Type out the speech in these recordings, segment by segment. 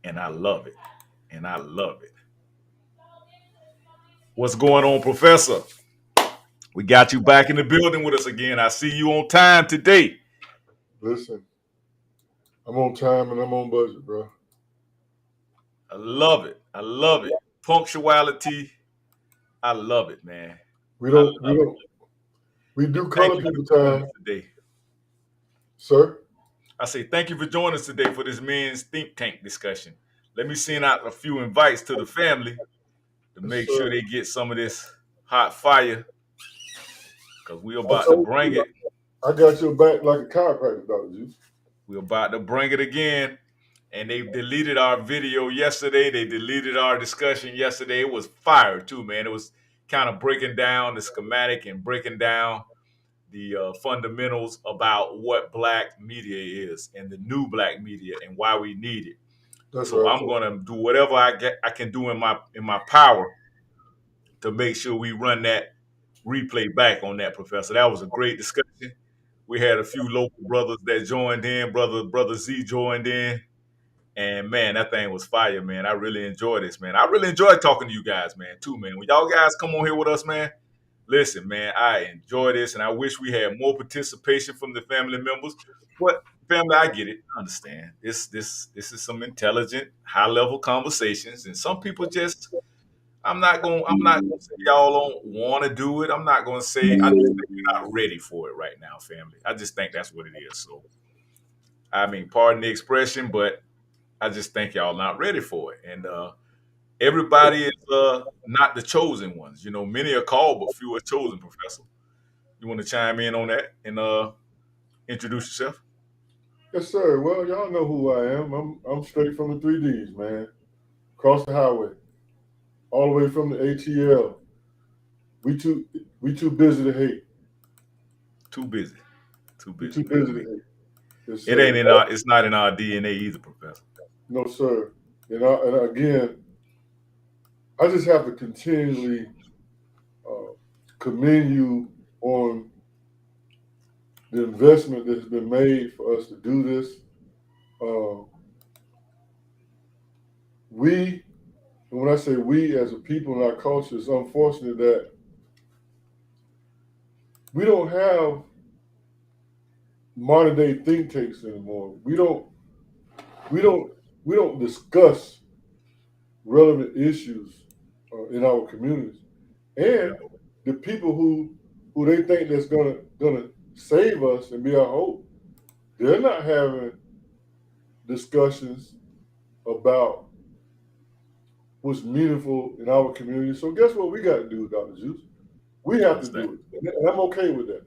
and I love it. And I love it. What's going on, Professor? We got you back in the building with us again. I see you on time today. Listen, I'm on time and I'm on budget, bro. I love it. I love it. Punctuality. I love it, man. We I don't, we love don't, we it. And do thank color you people for joining time, us today. sir. I say thank you for joining us today for this men's think tank discussion. Let me send out a few invites to the family to Yes, make sure sir. they get some of this hot fire because we're I about to told bring you, it. I got your back like a chiropractor, Dr. Juice. We're about to bring it again. And they deleted our video yesterday. They deleted our discussion yesterday. It was fire too, man. It was kind of breaking down the schematic and breaking down the fundamentals about what black media is and the new black media and why we need it. That's So right. I'm gonna do whatever I can do in my power to make sure we run that replay back on that, Professor. That was a great discussion. We had a few local brothers that joined in. Brother Z joined in. And man, that thing was fire, man. I really enjoy this, man. I really enjoy talking to you guys, man, too, man. When y'all guys come on here with us, man, listen, man, I enjoy this, and I wish we had more participation from the family members. But family, I get it. I understand. This is some intelligent, high level conversations, and some people just. I'm not gonna say y'all don't want to do it. I'm not gonna say I just think you're not ready for it right now, family. I just think that's what it is. So I mean, pardon the expression, but I just think y'all not ready for it. And everybody is not the chosen ones. You know, many are called, but few are chosen, Professor. You want to chime in on that and introduce yourself? Yes, sir. Well, y'all know who I am. I'm straight from the 3Ds, man. Across the highway, all the way from the ATL. We too, we too busy to hate. Too busy. Too We busy, too man. busy to hate. Yes, It sir. ain't in our. It's not in our DNA either, Professor. No, sir. And again, I just have to continually uh, commend you on the investment that's been made for us to do this. Uh, we, and when I say we as a people in our culture, it's unfortunate that we don't have modern day think tanks anymore. We don't, we don't discuss relevant issues in our communities, Yeah. and the people who they think that's gonna save us and be our hope, they're not having discussions about what's meaningful in our community. So guess what we got to do, Dr. Juice? We have to What's that? do it, and I'm okay with that.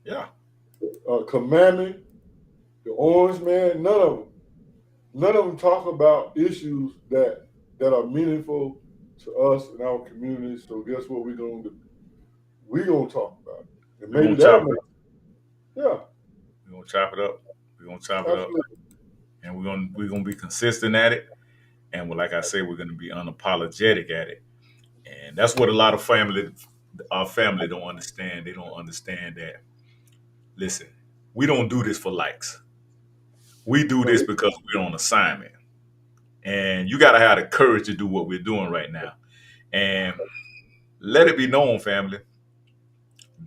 Yeah. Commandment, the Orange Man, none of them talk about issues that are meaningful to us in our community. So guess what we're gonna do? We're gonna talk about it, and We're maybe gonna chop that'll it make up. yeah, We're gonna chop it up. We're gonna chop it up, absolutely. and we're gonna be consistent at it. And like I say, we're gonna be unapologetic at it. And that's what a lot of our family don't understand. They don't understand that. Listen, we don't do this for likes. We do No, this because we're on assignment. And you got to have the courage to do what we're doing right now. And let it be known, family,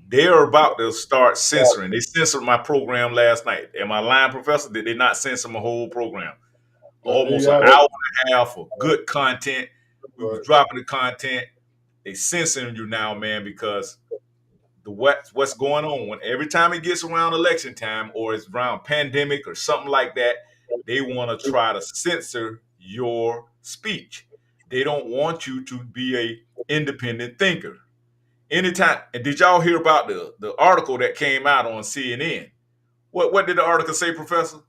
they're about to start censoring. They censored my program last night. Am I lying, Professor? Did they not censor my whole program? the Almost an AI, hour and a half of good content. We was right? dropping the content. They censoring you now, man, because what's going on when every time it gets around election time or it's around pandemic or something like that, they want to try to censor your speech. They don't want you to be a independent thinker. Anytime, and did y'all hear about the article that came out on CNN? What did the article say, Professor,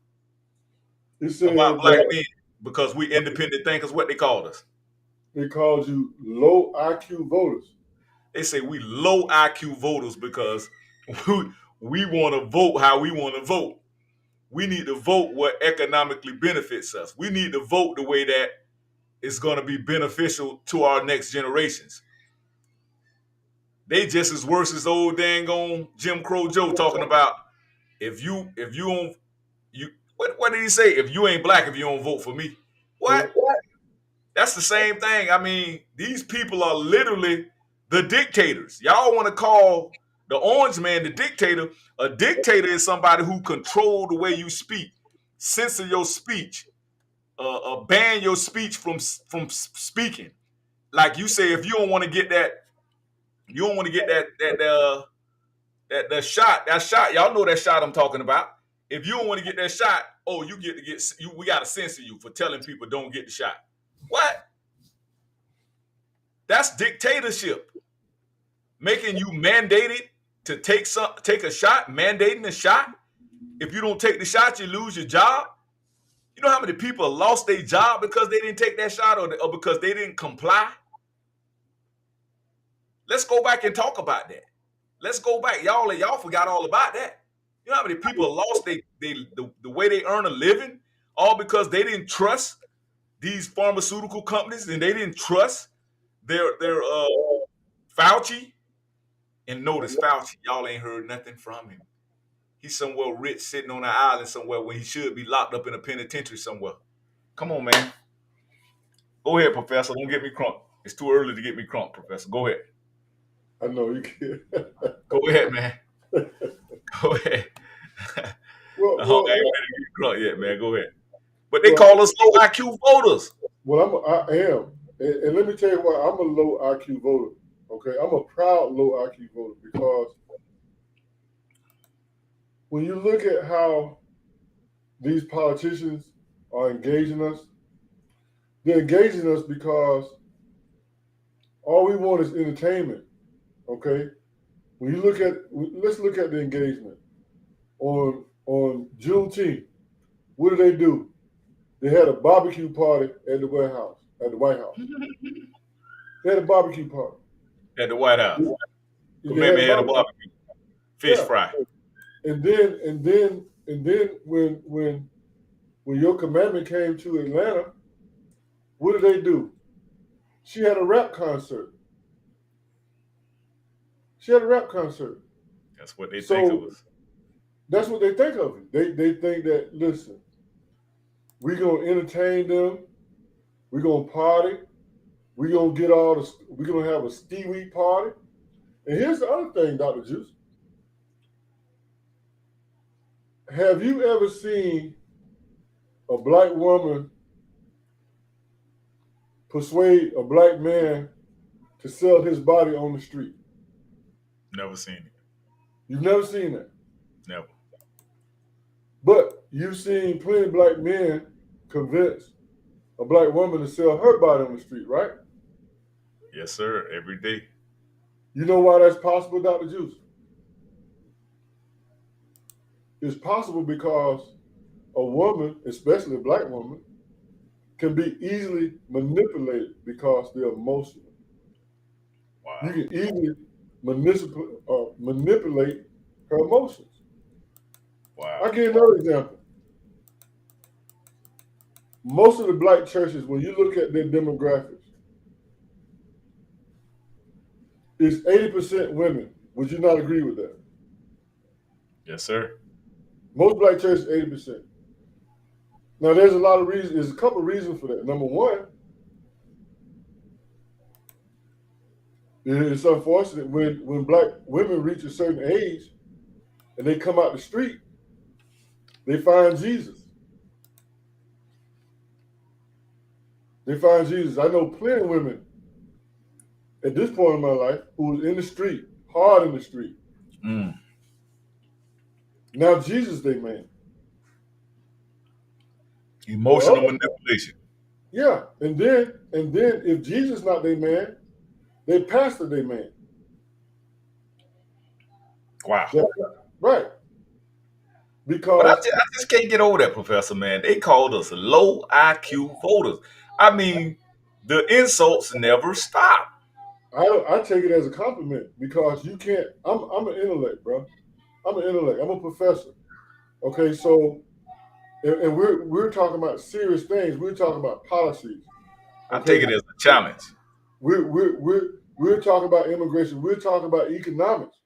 It about said black that men? Because we independent thinkers, what they called us? they called you low IQ voters. They say we low IQ voters because we, we want to vote how we want to vote. We need to vote what economically benefits us. We need to vote the way that is going to be beneficial to our next generations. They just as worse as old dang on Jim Crow Joe talking about if you don't you What did he say? If you ain't black, if you don't vote for me, what? That's the same thing. I mean, these people are literally the dictators. Y'all want to call the orange man the dictator? A dictator is somebody who control the way you speak, censor your speech, ban your speech from speaking. Like you say, if you don't want to get that, you don't want to get that shot. That shot, y'all know that shot I'm talking about. If you don't want to get that shot, oh, you get to get you. We got to censor you for telling people don't get the shot. What? That's dictatorship. Making you mandated to take a shot, mandating a shot. If you don't take the shot, you lose your job. You know how many people lost their job because they didn't take that shot or because they didn't comply? Let's go back and talk about that. Let's go back. Y'all forgot all about that. You know how many people lost the way they earn a living all because they didn't trust these pharmaceutical companies and they didn't trust their Fauci. And notice Fauci, y'all ain't heard nothing from him. He's somewhere rich, sitting on an island somewhere where he should be locked up in a penitentiary somewhere. Come on, man. Go ahead, Professor. Don't get me crunk. It's too early to get me crunk, Professor. Go ahead. I know you can. Go ahead, man. Go ahead. Well, I ain't ready to get crunk yet, man. Go ahead. But they call us low IQ voters. Well, I am. And let me tell you what, I'm a low IQ voter. Okay, I'm a proud low IQ voter because when you look at how these politicians are engaging us, they're engaging us because all we want is entertainment. Okay, when you let's look at the engagement on Juneteenth. What do? They had a barbecue party at the White House. They had a barbecue party at the White House. Commandment had a barbecue, fish fry. And then when your commandment came to Atlanta, what did they do? She had a rap concert. That's what they think of us. That's what they think of it. They think that, listen, we're gonna entertain them, we're gonna party, we're gonna have a stewie party. And here's the other thing, Dr. Juice. Have you ever seen a black woman persuade a black man to sell his body on the street? Never seen it. You've never seen that? Never. But you've seen plenty of black men convince a black woman to sell her body on the street, right? Yes, sir. Every day. You know why that's possible, Dr. Juice? It's possible because a woman, especially a black woman, can be easily manipulated because they're emotional. Wow. You can easily manipulate her emotions. Wow. I'll give you another example. Most of the black churches, when you look at their demographics, it's 80% women. Would you not agree with that? Yes, sir. Most black churches, 80%. Now, there's a couple of reasons for that. Number one, it's unfortunate when black women reach a certain age and they come out the street, they find Jesus. I know plenty of women at this point in my life who was in the street, hard in the street. Mm. Now Jesus, they man. Emotional manipulation. Yeah, and then if Jesus not their man, they pastor their man. Wow. Right. Because but I just can't get over that, Professor, man. They called us low IQ voters. I mean, the insults never stop. I take it as a compliment because you can't. I'm an intellect, bro. I'm an intellect. I'm a professor. Okay, so and we're talking about serious things. We're talking about policies. Okay? I take it as a challenge. We're talking about immigration. We're talking about economics.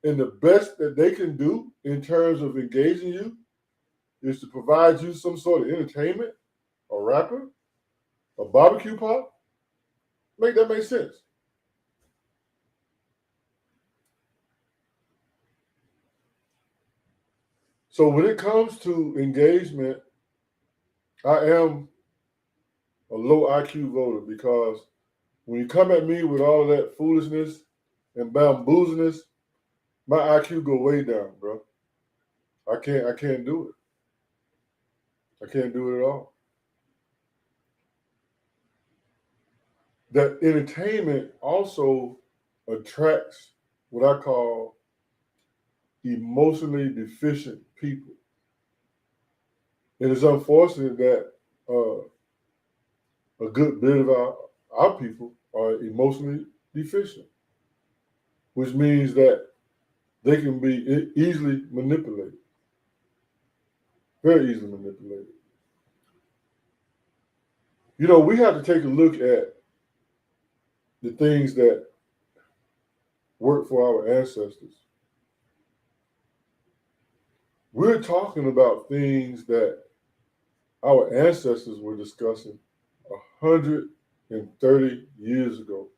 And the best that they can do in terms of engaging you is to provide you some sort of entertainment, a rapper, a barbecue pot. Make that make sense? So when it comes to engagement, I am a low IQ voter because when you come at me with all of that foolishness and bambooziness, my IQ go way down, bro. I can't do it. I can't do it at all. That entertainment also attracts what I call emotionally deficient people. It is unfortunate that a good bit of our people are emotionally deficient, which means that they can be easily manipulated, very easily manipulated. You know, we have to take a look at the things that work for our ancestors. We're talking about things that our ancestors were discussing 130 years ago.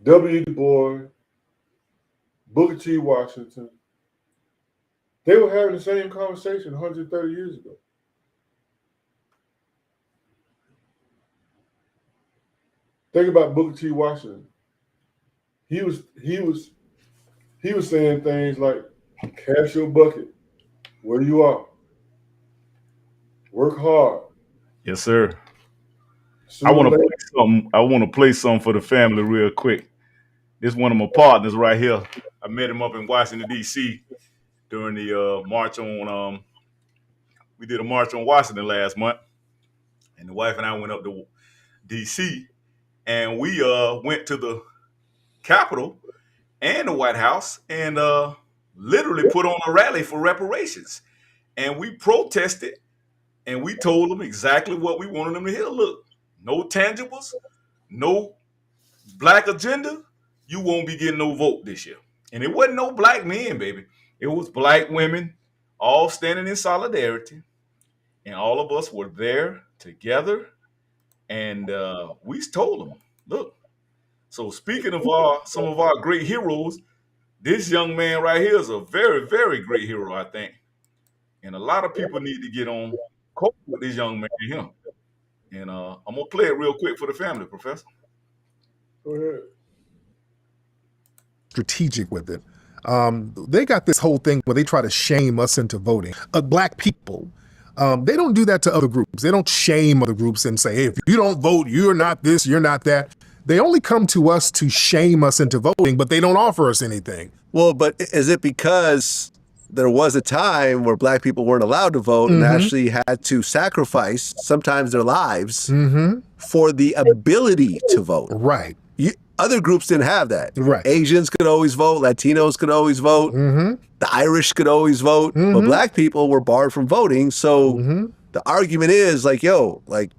W. Du Bois, Booker T. Washington, they were having the same conversation 130 years ago. Think about Booker T. Washington. He was saying things like, "Cash your bucket where you are. Work hard." Yes, sir. I Sooner or want to later, play something. I want to play something for the family real quick. This is one of my partners right here. I met him up in Washington D.C. during the march on. We did a march on Washington last month, and the wife and I went up to D.C. and we went to the Capitol and the White House and literally put on a rally for reparations. And we protested and we told them exactly what we wanted them to hear. Look, no tangibles, no black agenda. You won't be getting no vote this year. And it wasn't no black men, baby. It was black women all standing in solidarity. And all of us were there together. And we told them, look, so speaking of some of our great heroes, this young man right here is a very, very great hero, I think. And a lot of people need to get on court with this young man here. And I'm gonna play it real quick for the family, Professor. go ahead. Strategic with it. They got this whole thing where they try to shame us into voting. Black people, they don't do that to other groups. They don't shame other groups and say, hey, if you don't vote, you're not this, you're not that. They only come to us to shame us into voting, but they don't offer us anything. Well, but is it because there was a time where black people weren't allowed to vote and actually had to sacrifice sometimes their lives for the ability to vote? Right. Other groups didn't have that. Right. Asians could always vote. Latinos could always vote. The Irish could always vote. But black people were barred from voting. So the argument is like, yo, like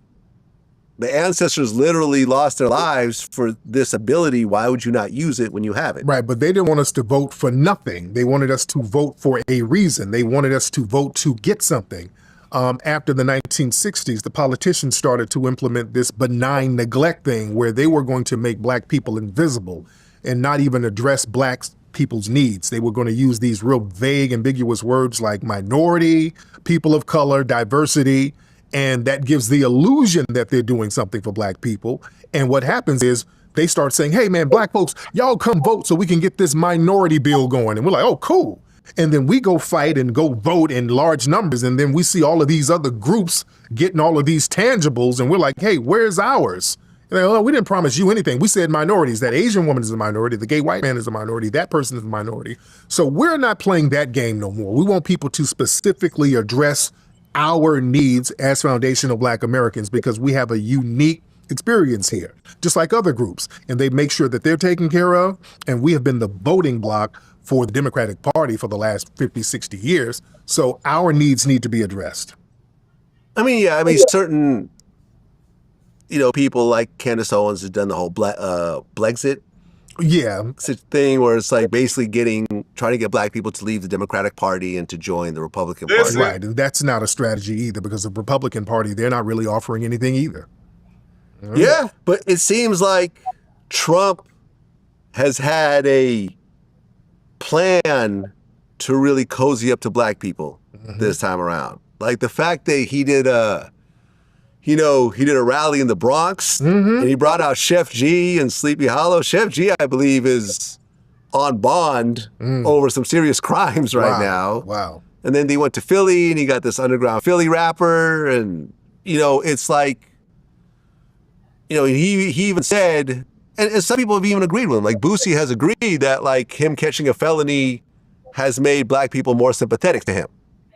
the ancestors literally lost their lives for this ability. Why would you not use it when you have it? Right, but they didn't want us to vote for nothing. They wanted us to vote for a reason. They wanted us to vote to get something. After the 1960s, the politicians started to implement this benign neglect thing where they were going to make black people invisible and not even address black people's needs. They were going to use these real vague, ambiguous words like minority, people of color, diversity, and that gives the illusion that they're doing something for black people. And what happens is they start saying, hey, man, black folks, y'all come vote so we can get this minority bill going. And we're like, oh, cool. And then we go fight and go vote in large numbers. And then we see all of these other groups getting all of these tangibles. And we're like, hey, where's ours? And they're like, oh, we didn't promise you anything. We said minorities. That Asian woman is a minority. The gay white man is a minority. That person is a minority. So we're not playing that game no more. We want people to specifically address our needs as foundational black Americans because we have a unique experience here, just like other groups. And they make sure that they're taken care of. And we have been the voting bloc for the Democratic Party for the last 50, 60 years. So our needs need to be addressed. I mean, certain, people like Candace Owens has done the whole Blexit. Yeah, thing where it's like basically trying to get black people to leave the Democratic Party and to join the Republican That's Party. it. right. And that's not a strategy either, because the Republican Party, they're not really offering anything either. Yeah, but it seems like Trump has had a plan to really cozy up to black people this time around. Like the fact that he did a rally in the Bronx and he brought out Chef G and Sleepy Hollow. Chef G, I believe, is on bond over some serious crimes right now. Wow. And then they went to Philly and he got this underground Philly rapper. And, it's like, he even said, and some people have even agreed with him, like Boosie has agreed that like him catching a felony has made black people more sympathetic to him.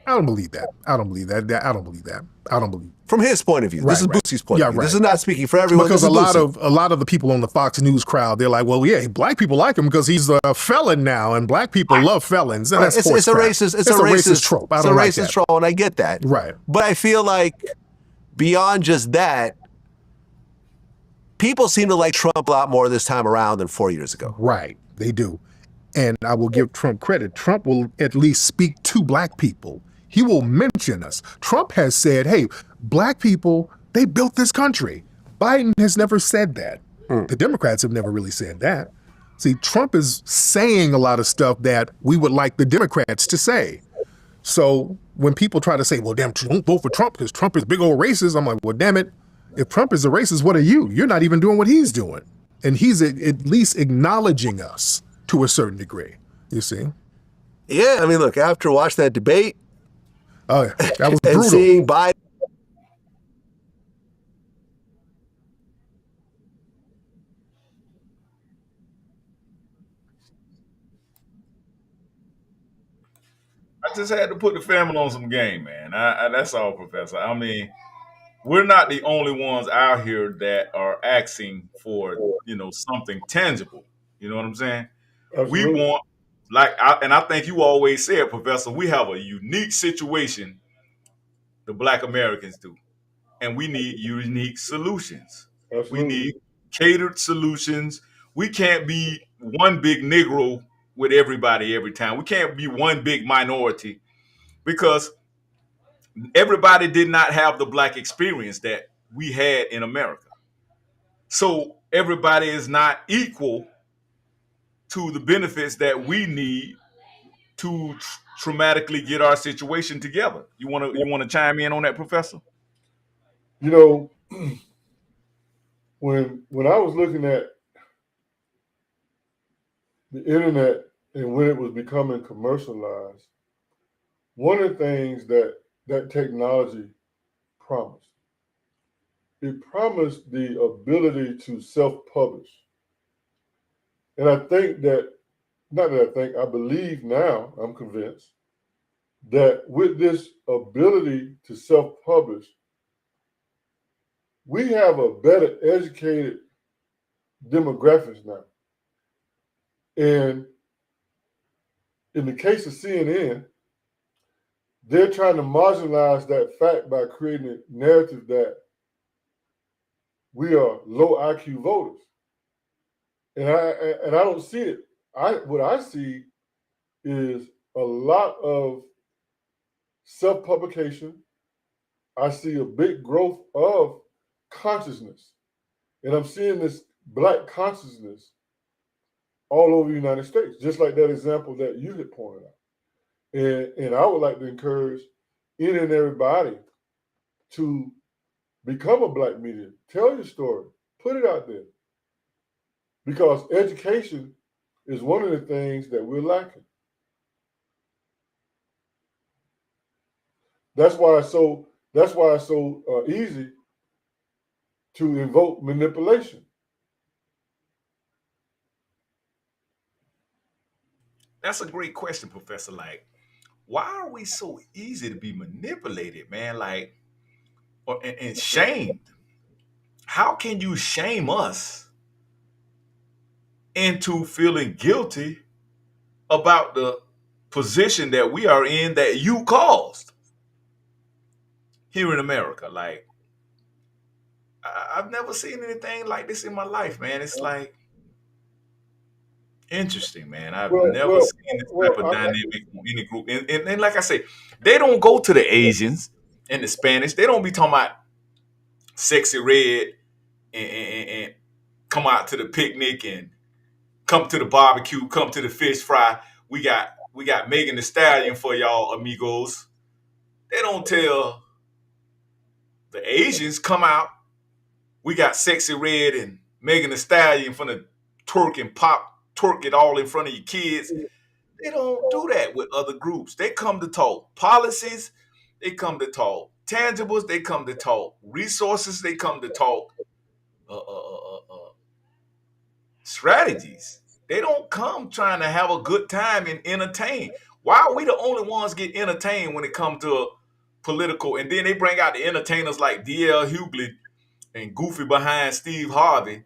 I don't believe that. I don't believe that. I don't believe that. I don't believe. From his point of view. This is Right. Boosie's point of view. Yeah, This right. is not speaking for everyone. Because This is a lot of the people on the Fox News crowd, they're like, well, yeah, black people like him because he's a felon now, and black people love felons. And Right. that's It's sports a crap. racist. It's a racist trope. I It's a don't like racist that. troll, and I get that. Right. But I feel like beyond just that, people seem to like Trump a lot more this time around than 4 years ago. Right. They do. And I will give Trump credit. Trump will at least speak to black people. He will mention us. Trump has said, hey, black people, they built this country. Biden has never said that. The Democrats have never really said that. See, Trump is saying a lot of stuff that we would like the Democrats to say. So when people try to say, well, damn, don't vote for Trump because Trump is big old racist, I'm like, well, damn it. If Trump is a racist, what are you? You're not even doing what he's doing. And he's at least acknowledging us to a certain degree, you see? Yeah, I mean, look, after watching that debate Oh, yeah, that was and brutal. seeing Biden, I just had to put the family on some game, man. That's all, Professor. I mean, we're not the only ones out here that are asking for, something tangible. You know what I'm saying? We Absolutely. want, and I think you always said, Professor, we have a unique situation, the Black Americans do, and we need unique solutions. We Absolutely. need catered solutions. We can't be one big Negro with everybody every time. We can't be one big minority because everybody did not have the Black experience that we had in America. So everybody is not equal to the benefits that we need to traumatically get our situation together. You want to chime in on that, Professor? You know, when I was looking at the internet and when it was becoming commercialized, one of the things that technology promised, it promised the ability to self-publish. And I think that, not that I think, I believe now, I'm convinced, that with this ability to self-publish, we have a better educated demographics now. And in the case of CNN, they're trying to marginalize that fact by creating a narrative that we are low IQ voters. And I don't see it. What I see is a lot of self-publication. I see a big growth of consciousness. And I'm seeing this Black consciousness all over the United States, just like that example that you had pointed out. And I would like to encourage any and everybody to become a Black medium. Tell your story. Put it out there. Because education is one of the things that we're lacking. That's why it's so easy to invoke manipulation. That's a great question, Professor. Like, why are we so easy to be manipulated, man? Like, and shamed. How can you shame us into feeling guilty about the position that we are in that you caused here in America? Like, I've never seen anything like this in my life, man. It's like Interesting, man. I've Well, never well, seen this well. type of dynamic on any group. And like I say, they don't go to the Asians and the Spanish. They don't be talking about Sexy Red and come out to the picnic and come to the barbecue, come to the fish fry. We got Megan Thee Stallion for y'all amigos. They don't tell the Asians come out. We got Sexy Red and Megan Thee Stallion from the twerk and pop, twerk it all in front of your kids. They don't do that with other groups. They come to talk policies. They come to talk tangibles. They come to talk resources. They come to talk strategies. They don't come trying to have a good time and entertain. Why are we the only ones get entertained when it comes to political? And then they bring out the entertainers like D.L. Hughley and Goofy behind Steve Harvey,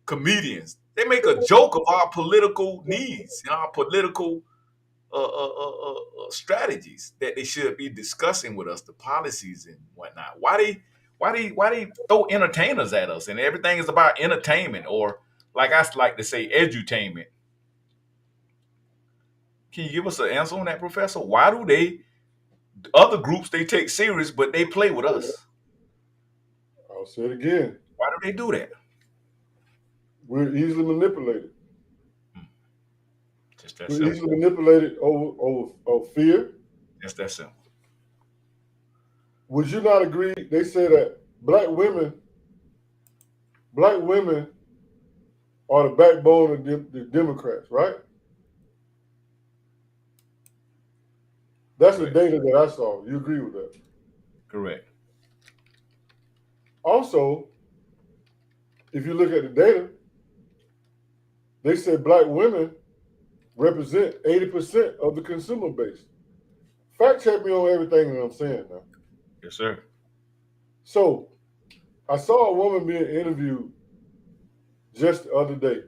comedians. They make a joke of our political needs and our political strategies that they should be discussing with us, the policies and whatnot. Why they throw entertainers at us and everything is about entertainment, or like I like to say, edutainment. Can you give us an answer on that, Professor? Why do they other groups they take serious but they play with us? I'll say it again. Why do they do that? We're easily manipulated. Just that We're simple. easily manipulated over fear. Just that simple. Would you not agree? They say that black women are the backbone of the Democrats, right? That's the data that I saw. You agree with that? Correct. Also, if you look at the data, they say black women represent 80% of the consumer base. Fact check me on everything that I'm saying now. Yes, sir. So, I saw a woman being interviewed just the other day,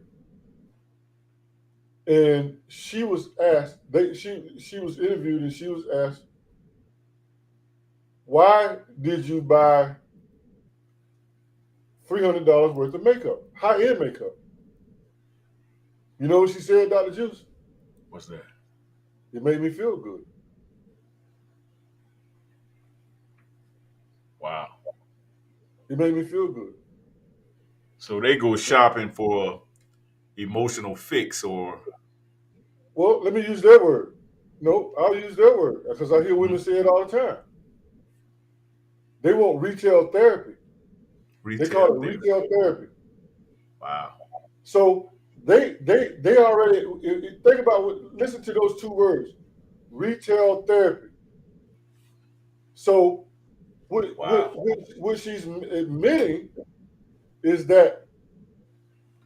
and she was asked. She was interviewed, and she was asked, "Why did you buy $300 worth of makeup, high-end makeup?" You know what she said, Dr. Juice? What's that? It made me feel good. Wow. It made me feel good. So they go shopping for emotional fix or Well, let me use their word. No, I'll use their word because I hear women say it all the time. They want retail therapy. retail. They call it therapy. retail therapy. Wow. So they already think about listen to those two words, retail therapy. So what she's admitting is that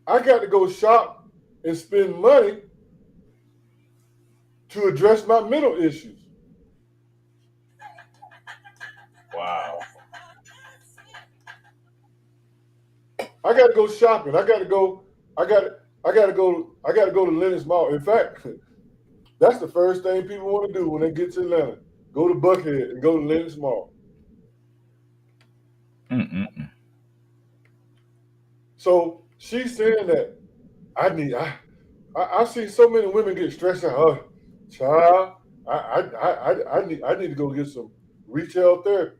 I got to go shop and spend money to address my mental issues. Wow. I got to go shopping. I got to go to Lenox Mall. In fact, that's the first thing people want to do when they get to Atlanta. Go to Buckhead and go to Lenox Mall. Mm-mm-mm. So she's saying that I've seen so many women get stressed out. Oh, child, I need to go get some retail therapy.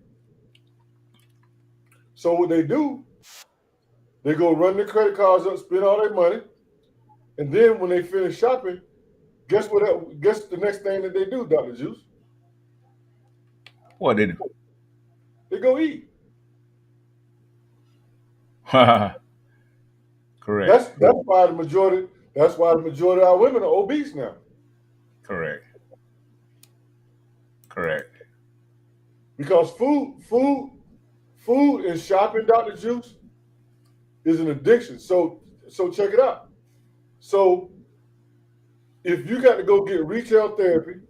So what they do, they go run their credit cards up, spend all their money, and then when they finish shopping, guess the next thing that they do, Dr. Juice? What did They go eat. it? Correct. That's why the majority of our women are obese now. Correct. Correct. Because food and shopping, Dr. Juice, is an addiction. So check it out. So if you got to go get retail therapy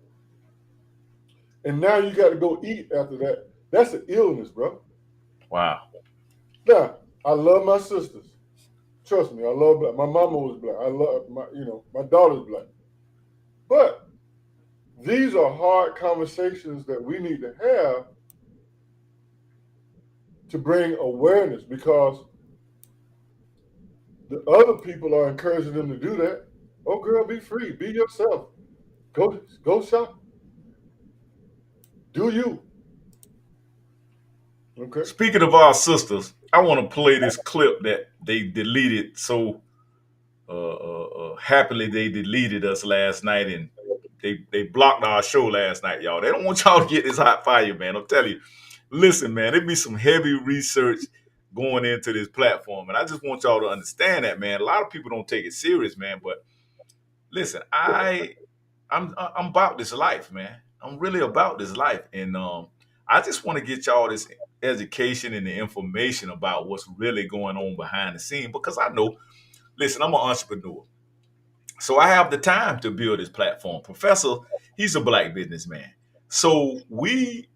and now you got to go eat after that, that's an illness, bro. Wow. Now, I love my sisters. Trust me, I love black. My mama was black. I love my daughter's black. But these are hard conversations that we need to have to bring awareness, because the other people are encouraging them to do that. Oh, girl, be free. Be yourself. Go shop. Do you? Okay. Speaking of our sisters, I want to play this clip that they deleted so happily. They deleted us last night, and they blocked our show last night, y'all. They don't want y'all to get this hot fire, man. I'm telling you. Listen, man, it be some heavy research going into this platform, and I just want y'all to understand that, man. A lot of people don't take it serious, man. But listen, I'm about this life, man. I'm really about this life, and I just want to get y'all this education and the information about what's really going on behind the scene, because I know. Listen, I'm an entrepreneur. So I have the time to build this platform. Professor, he's a black businessman. So we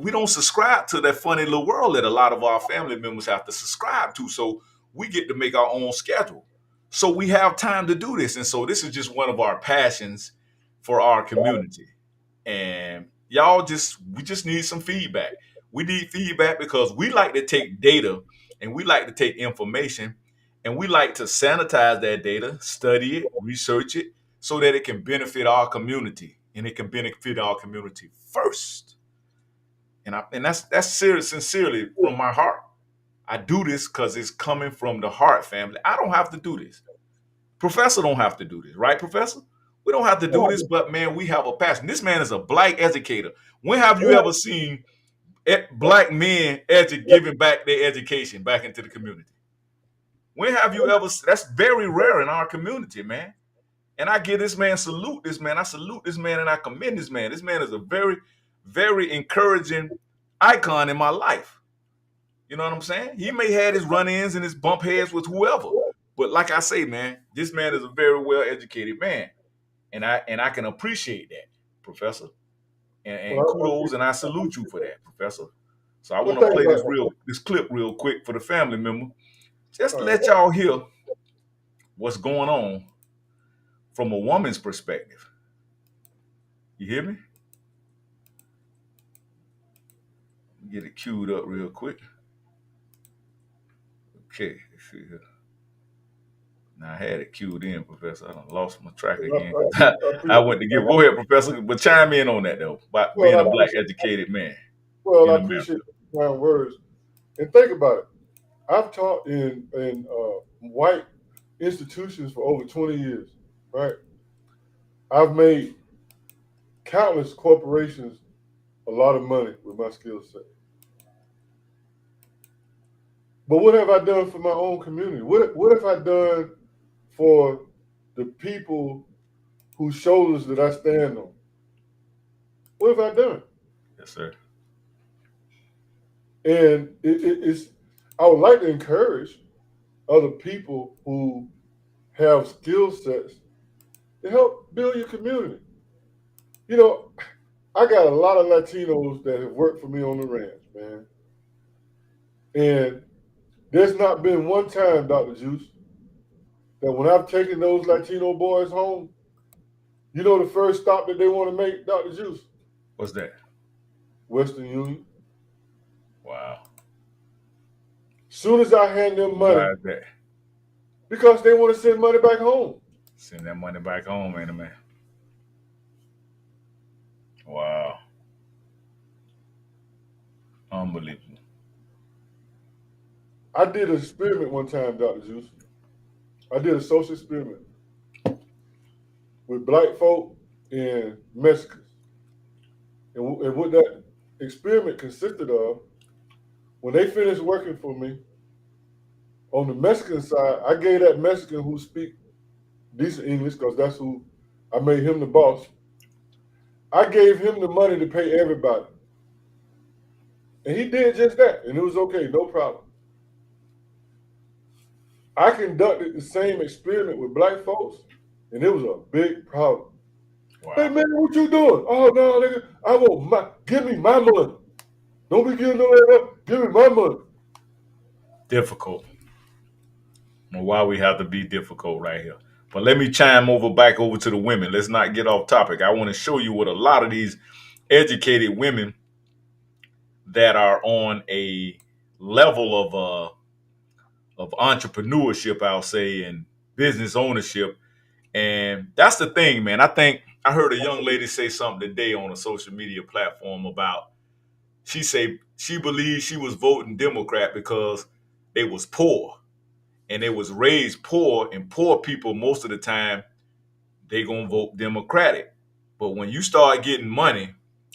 don't subscribe to that funny little world that a lot of our family members have to subscribe to. So we get to make our own schedule. So we have time to do this. And so this is just one of our passions for our community. And we just need some feedback. We need feedback because we like to take data and we like to take information and we like to sanitize that data, study it, research it, so that it can benefit our community and it can benefit our community first. And that's serious, sincerely from my heart. I do this because it's coming from the heart, family. I don't have to do this. Professor don't have to do this, right, Professor? We don't have to do this, but man, we have a passion. This man is a black educator. When have you ever seen black men giving back their education back into the community? When have you ever? That's very rare in our community, man. And I give this man salute. This man, I salute this man, and I commend this man. This man is a very, very encouraging icon in my life. You know what I'm saying? He may have his run-ins and his bump heads with whoever, but like I say, man, this man is a very well-educated man, and I can appreciate that, Professor. And kudos, and I salute you for that, Professor. So I want to play this clip real quick for the family member, just to let y'all hear what's going on from a woman's perspective. You hear me? Get it queued up real quick. Okay, let's see here. Now I had it queued in, Professor. I done lost my track again. I went to go ahead, Professor, but chime in on that though, about being a black educated man. Well, I appreciate the kind words. And think about it. I've taught in white institutions for over 20 years, right? I've made countless corporations a lot of money with my skill set. But what have I done for my own community? What have I done for the people whose shoulders that I stand on? What have I done? Yes, sir. And it's, I would like to encourage other people who have skill sets to help build your community. You know, I got a lot of Latinos that have worked for me on the ranch, man. And there's not been one time, Dr. Juice, that when I've taken those Latino boys home, you know the first stop that they want to make, Dr. Juice? What's that? Western Union. Wow. Soon as I hand them money, why is that? Because they want to send money back home. Send that money back home, man. Wow. Unbelievable. I did an experiment one time, Dr. Juice. I did a social experiment with black folk and Mexicans. And what that experiment consisted of, when they finished working for me, on the Mexican side, I gave that Mexican who speak decent English, because that's who I made him the boss. I gave him the money to pay everybody. And he did just that, and it was okay, no problem. I conducted the same experiment with black folks, and it was a big problem. Wow. Hey man, what you doing? Oh no, nigga, I want give me my money. Don't be giving no that up. Give me my money. Difficult. Well, why we have to be difficult right here. But let me chime back over to the women. Let's not get off topic. I want to show you what a lot of these educated women that are on a level of entrepreneurship, I'll say, and business ownership, And that's the thing, man. I think I heard a young lady say something today on a social media platform about, she say she believes she was voting Democrat because they was poor and they was raised poor, and poor people most of the time they gonna vote Democratic. But when you start getting money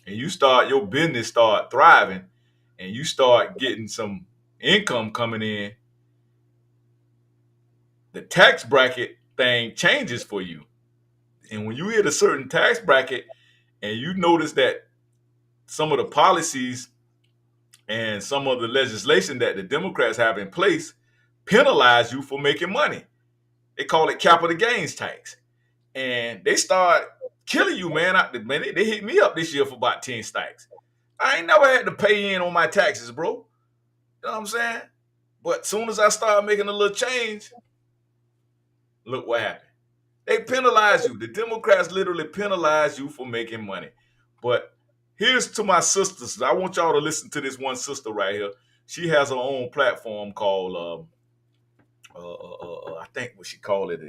and your business start thriving and you start getting some income coming in, the tax bracket thing changes for you. And when you hit a certain tax bracket and you notice that some of the policies and some of the legislation that the Democrats have in place penalize you for making money. They call it capital gains tax. And they start killing you, man. They hit me up this year for about 10 stacks. I ain't never had to pay in on my taxes, bro. You know what I'm saying? But as soon as I start making a little change, look what happened. They penalize you. The Democrats literally penalize you for making money. But here's to my sisters. I want y'all to listen to this one sister right here. She has her own platform called, I think what she called it,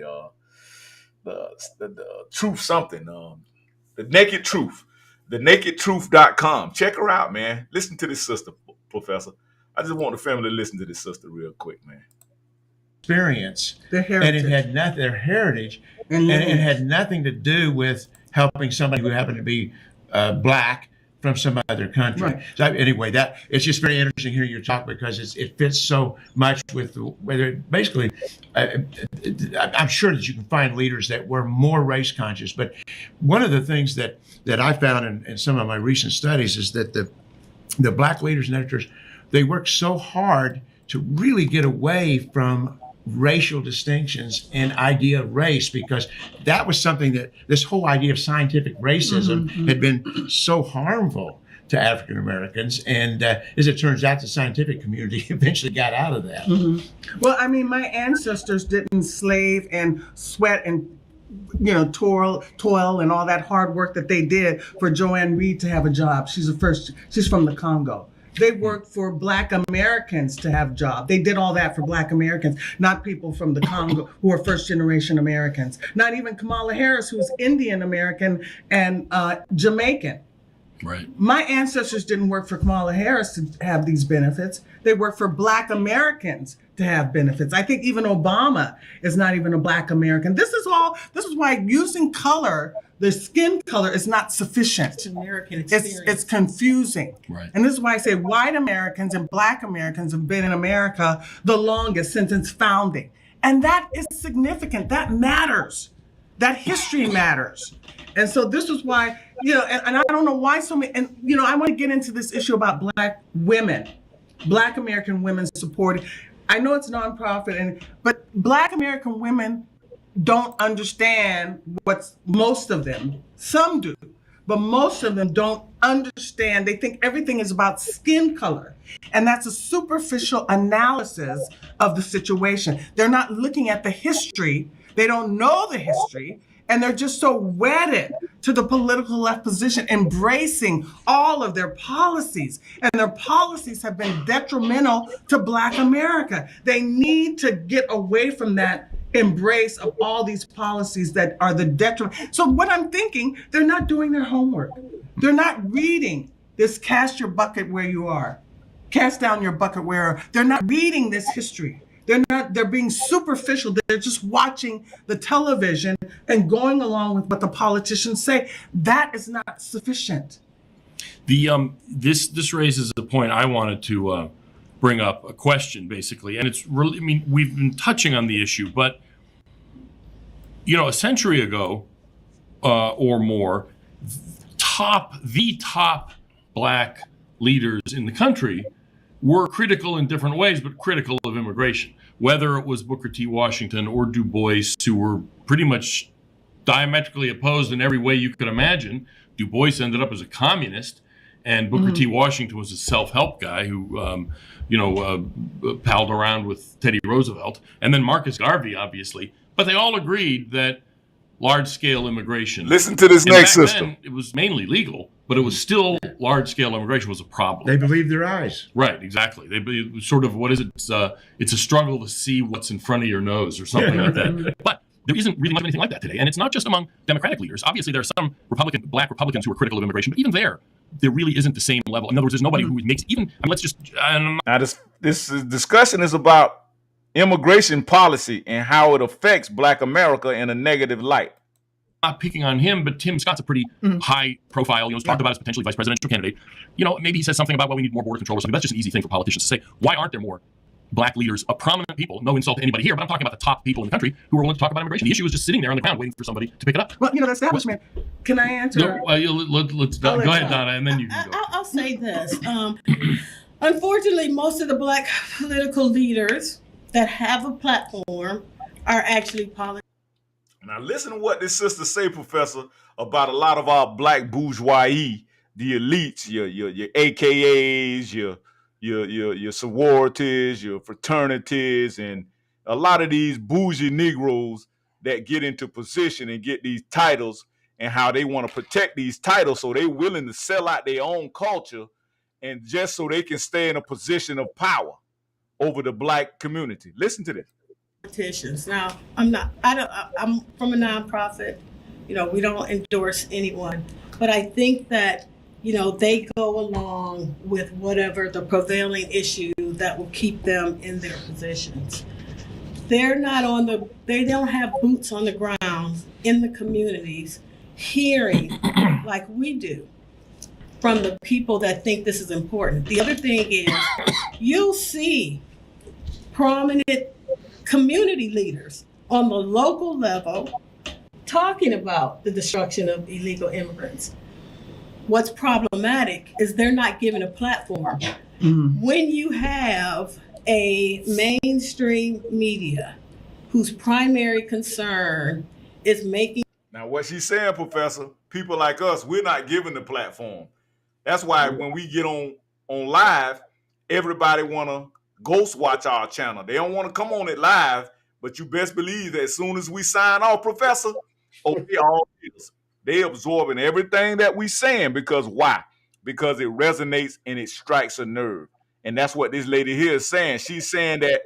the truth something, the naked truth, thenakedtruth.com. Check her out, man. Listen to this sister, Professor. I just want the family to listen to this sister real quick, man. Experience, Their and heritage. it had nothing, their heritage, and it had nothing to do with helping somebody who happened to be black from some other country. Right. So anyway, that it's just very interesting hearing your talk because it fits so much with whether basically. I'm sure that you can find leaders that were more race conscious, but one of the things that I found in some of my recent studies is that the black leaders and editors, they work so hard to really get away from racial distinctions and idea of race, because that was something that this whole idea of scientific racism had been so harmful to African Americans, and as it turns out, the scientific community eventually got out of that. Well, I mean, my ancestors didn't slave and sweat and toil and all that hard work that they did for Joanne Reed to have a job. She's from the Congo. They worked for Black Americans to have jobs. They did all that for Black Americans, not people from the Congo who are first generation Americans. Not even Kamala Harris, who's Indian American and Jamaican. Right. My ancestors didn't work for Kamala Harris to have these benefits. They worked for Black Americans to have benefits. I think even Obama is not even a Black American. This is why using color, the skin color, is not sufficient. It's American experience. It's confusing. Right. And this is why I say white Americans and Black Americans have been in America the longest since its founding. And that is significant. That matters. That history matters. And so this is why, and I don't know why so many, and, I want to get into this issue about Black women, Black American women supported. I know it's nonprofit, but Black American women don't understand most of them. Some do, but most of them don't understand. They think everything is about skin color. And that's a superficial analysis of the situation. They're not looking at the history. They don't know the history. And they're just so wedded to the political left position, embracing all of their policies. And their policies have been detrimental to Black America. They need to get away from that embrace of all these policies that are the detriment. So what I'm thinking, they're not doing their homework. They're not reading this cast your bucket where you are. Cast down your bucket where. They're not reading this history. They're being superficial. They're just watching the television and going along with what the politicians say. That is not sufficient. This raises a point I wanted to bring up, a question basically, and it's really, we've been touching on the issue, but a century ago or more, the top Black leaders in the country were critical in different ways, but critical of immigration. Whether it was Booker T. Washington or Du Bois, who were pretty much diametrically opposed in every way you could imagine. Du Bois ended up as a communist, and Booker T. Washington was a self-help guy who, palled around with Teddy Roosevelt, and then Marcus Garvey, obviously. But they all agreed that large-scale immigration. Listen to this next back system. then, it was mainly legal, but it was still large-scale immigration was a problem. They believed their eyes. Right, exactly. It was sort of, what is it? It's a struggle to see what's in front of your nose or something like that. But there isn't really much of anything like that today. And it's not just among Democratic leaders. Obviously, there are some black Republicans who are critical of immigration, but even there really isn't the same level. In other words, there's nobody who makes even. I mean, let's just. Now, this discussion is about immigration policy and how it affects Black America in a negative light. Not picking on him, but Tim Scott's a pretty high profile, he's talked about as potentially vice presidential candidate. Maybe he says something about, well, we need more border control or something. That's just an easy thing for politicians to say. Why aren't there more Black leaders, prominent people, no insult to anybody here, but I'm talking about the top people in the country who are willing to talk about immigration? The issue is just sitting there on the ground waiting for somebody to pick it up. Well, the establishment. Can I answer? No, let's go ahead, Donna, and then you can go. I'll say this. Unfortunately, most of the Black political leaders that have a platform are actually politicians. Now listen to what this sister say, Professor, about a lot of our Black bourgeoisie, the elites, your AKAs, your sororities, your fraternities, and a lot of these bougie Negroes that get into position and get these titles, and how they want to protect these titles, so they're willing to sell out their own culture, and just so they can stay in a position of power over the Black community. Listen to this. Politicians. Now, I'm from a nonprofit. We don't endorse anyone, but I think that they go along with whatever the prevailing issue that will keep them in their positions. They don't have boots on the ground in the communities, hearing like we do from the people that think this is important. The other thing is, you'll see prominent community leaders on the local level talking about the destruction of illegal immigrants. What's problematic is they're not given a platform. When you have a mainstream media whose primary concern is making. Now, what she's saying, Professor, people like us, we're not given the platform. That's why when we get on live, everybody want to ghost watch our channel. They don't want to come on it live, but you best believe that as soon as we sign off, Professor, they all is. They absorbing everything that we saying, because why? Because it resonates and it strikes a nerve. And that's what this lady here is saying. She's saying that,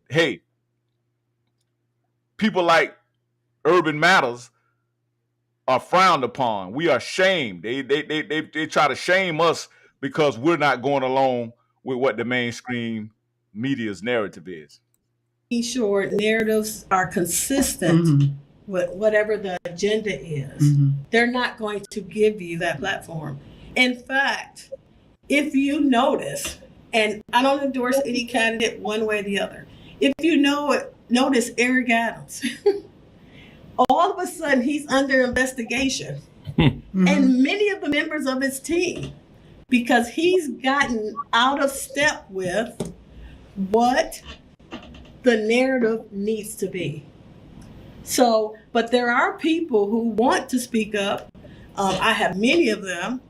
hey, people like Urban Matters are frowned upon. We are shamed. They try to shame us because we're not going along with what the mainstream media's narrative is. Sure, narratives are consistent with whatever the agenda is. They're not going to give you that platform. In fact, if you notice, and I don't endorse any candidate one way or the other, if you notice Eric Adams, all of a sudden he's under investigation. And many of the members of his team, because he's gotten out of step with what the narrative needs to be. So, but there are people who want to speak up. I have many of them.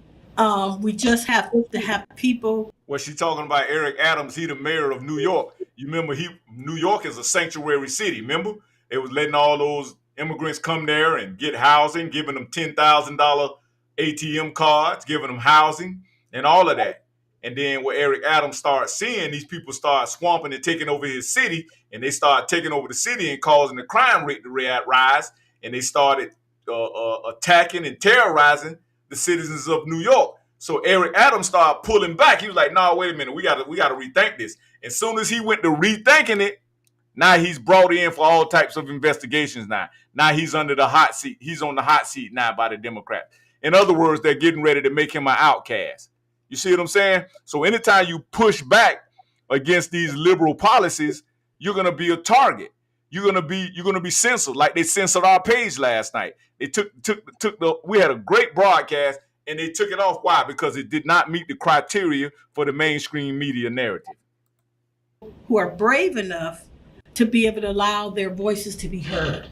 We just have to have people. Well, she's talking about Eric Adams. He the mayor of New York. You remember, New York is a sanctuary city. Remember, it was letting all those immigrants come there and get housing, giving them $10,000 ATM cards, giving them housing and all of that. And then when Eric Adams started seeing these people start swamping and taking over his city, and they started taking over the city and causing the crime rate to rise, and they started attacking and terrorizing the citizens of New York. So Eric Adams started pulling back. He was like, "No, wait a minute, we got to rethink this." As soon as he went to rethinking it, now he's brought in for all types of investigations. Now he's under the hot seat. He's on the hot seat now by the Democrats. In other words, they're getting ready to make him an outcast. You see what I'm saying? So anytime you push back against these liberal policies, you're gonna be a target. You're gonna be censored, like they censored our page last night. They we had a great broadcast and they took it off. Why? Because it did not meet the criteria for the mainstream media narrative. Who are brave enough to be able to allow their voices to be heard.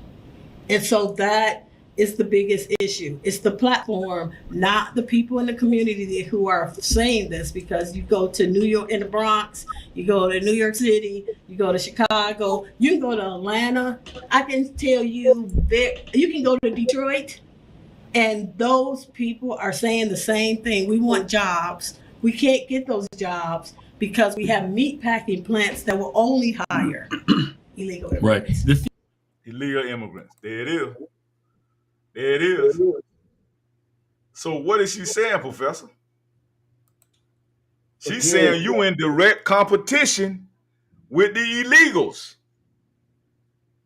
And so that is the biggest issue. It's the platform, not the people in the community who are saying this, because you go to New York, in the Bronx, you go to New York City, you go to Chicago, you can go to Atlanta. I can tell you, you can go to Detroit, and those people are saying the same thing. We want jobs. We can't get those jobs because we have meat packing plants that will only hire illegal immigrants. Right. Illegal immigrants. There it is. There it is. So what is she saying, Professor? She's Again, saying you in direct competition with the illegals.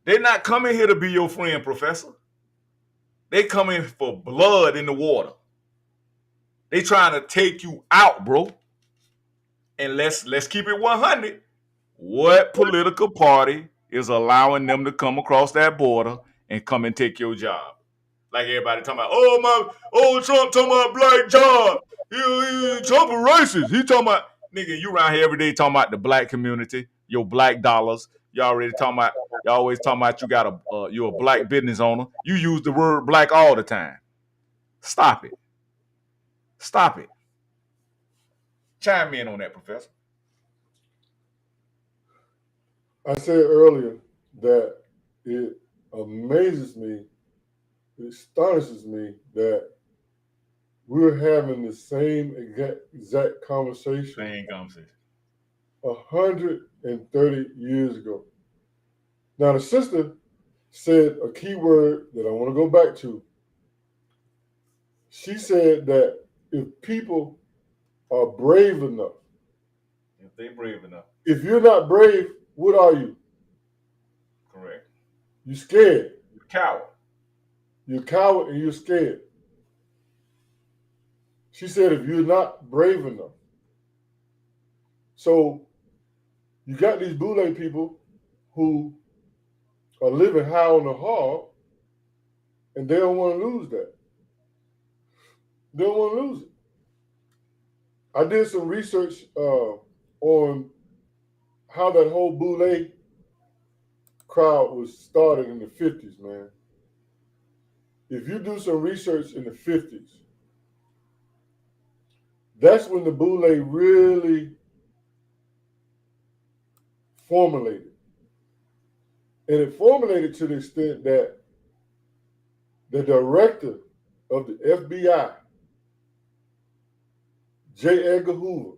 They're not coming here to be your friend, Professor. They coming for blood in the water. They trying to take you out, bro. And let's keep it 100. What political party is allowing them to come across that border and come and take your job? Like everybody talking about, Trump talking about black job. Trump is racist. He talking about, nigga, you around here every day talking about the black community, your black dollars. You always talking about you got you're a black business owner. You use the word black all the time. Stop it. Stop it. Chime in on that, Professor. I said earlier that it amazes me, it astonishes me that we're having the same exact conversation Same conversation. 130 years ago. Now, the sister said a key word that I want to go back to. She said that if people are brave enough, If they brave enough. if you're not brave, what are you? Correct. You're scared. You're a coward. You're a coward and you're scared. She said if you're not brave enough. So you got these Boule people who are living high on the hog, and they don't want to lose that. They don't want to lose it. I did some research on how that whole Boule crowd was started in the 50s, man. If you do some research in the 50s, that's when the Boule really formulated. And it formulated to the extent that the director of the FBI, J. Edgar Hoover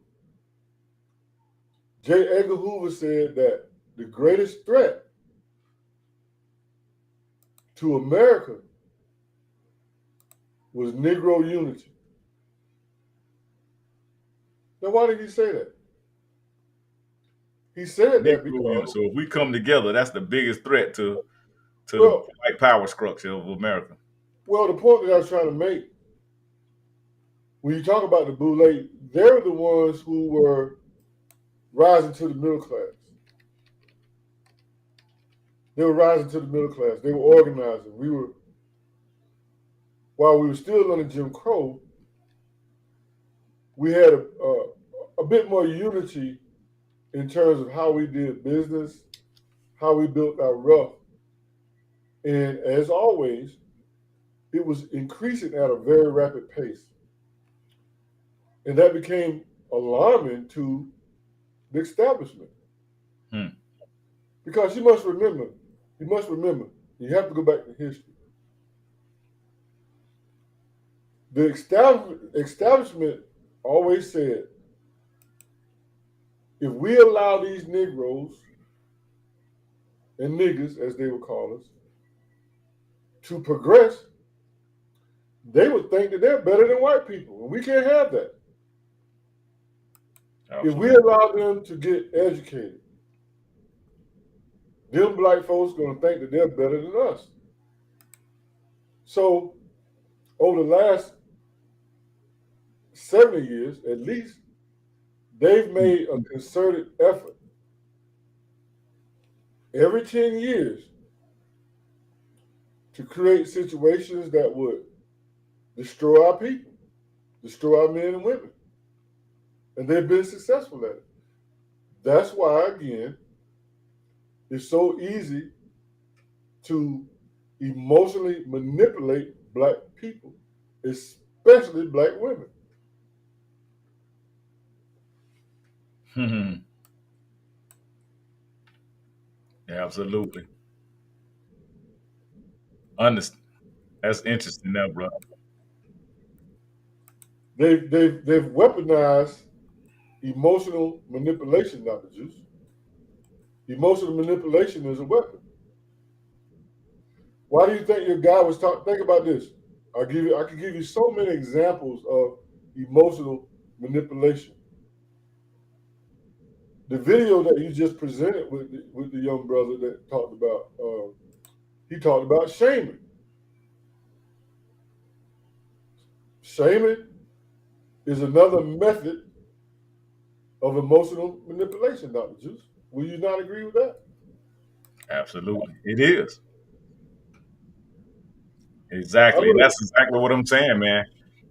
said that the greatest threat to America was Negro unity. Now, why did he say that? He said that because, So if we come together, that's the biggest threat to well, the white power structure of America. well, the point that I was trying to make, when you talk about the Boule, they're the ones who were rising to the middle class. They were rising to the middle class. They were organizing. While we were still under Jim Crow, we had a bit more unity in terms of how we did business, how we built our wealth. And as always, it was increasing at a very rapid pace. And that became alarming to the establishment. Because you must remember, you have to go back to history. The establishment always said, if we allow these Negroes and niggas, as they would call us, to progress, they would think that they're better than white people, and we can't have that. Absolutely. If we allow them to get educated, them black folks are going to think that they're better than us. So, over the last 70 years, at least, they've made a concerted effort every 10 years to create situations that would destroy our people, destroy our men and women. And they've been successful at it. That's why, again, it's so easy to emotionally manipulate black people, especially black women. Absolutely. Understand. That's interesting now, bro. They've weaponized emotional manipulation, Dr. Juice. Emotional manipulation is a weapon. Why do you think your guy was talking? Think about this. I can give you so many examples of emotional manipulation. The video that you just presented with the young brother that talked about, he talked about shaming. Shaming is another method of emotional manipulation, Dr. Juice. Will you not agree with that? Absolutely. It is. Exactly. And that's exactly what I'm saying, man.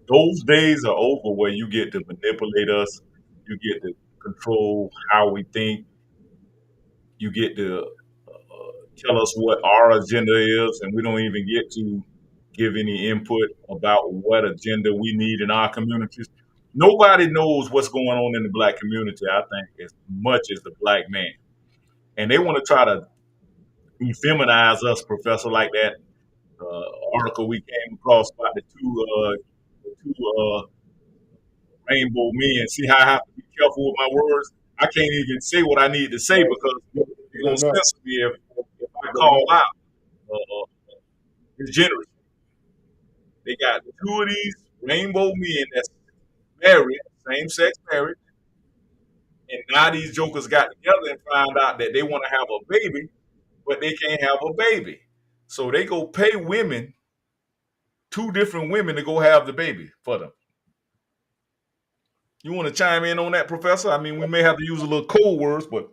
Those days are over where you get to manipulate us, you get to control how we think, you get to tell us what our agenda is, and we don't even get to give any input about what agenda we need in our communities. Nobody knows what's going on in the black community, I think, as much as the black man. And they want to try to feminize us, Professor, like that article we came across about the two rainbow men. See how I have to be careful with my words? I can't even say what I need to say because they're going to censor me if I call out degeneracy. They got two of these rainbow men that's married, same-sex marriage, and now these jokers got together and found out that they want to have a baby, but they can't have a baby. So they go pay women, two different women, to go have the baby for them. You want to chime in on that, Professor? I mean, we may have to use a little code words, but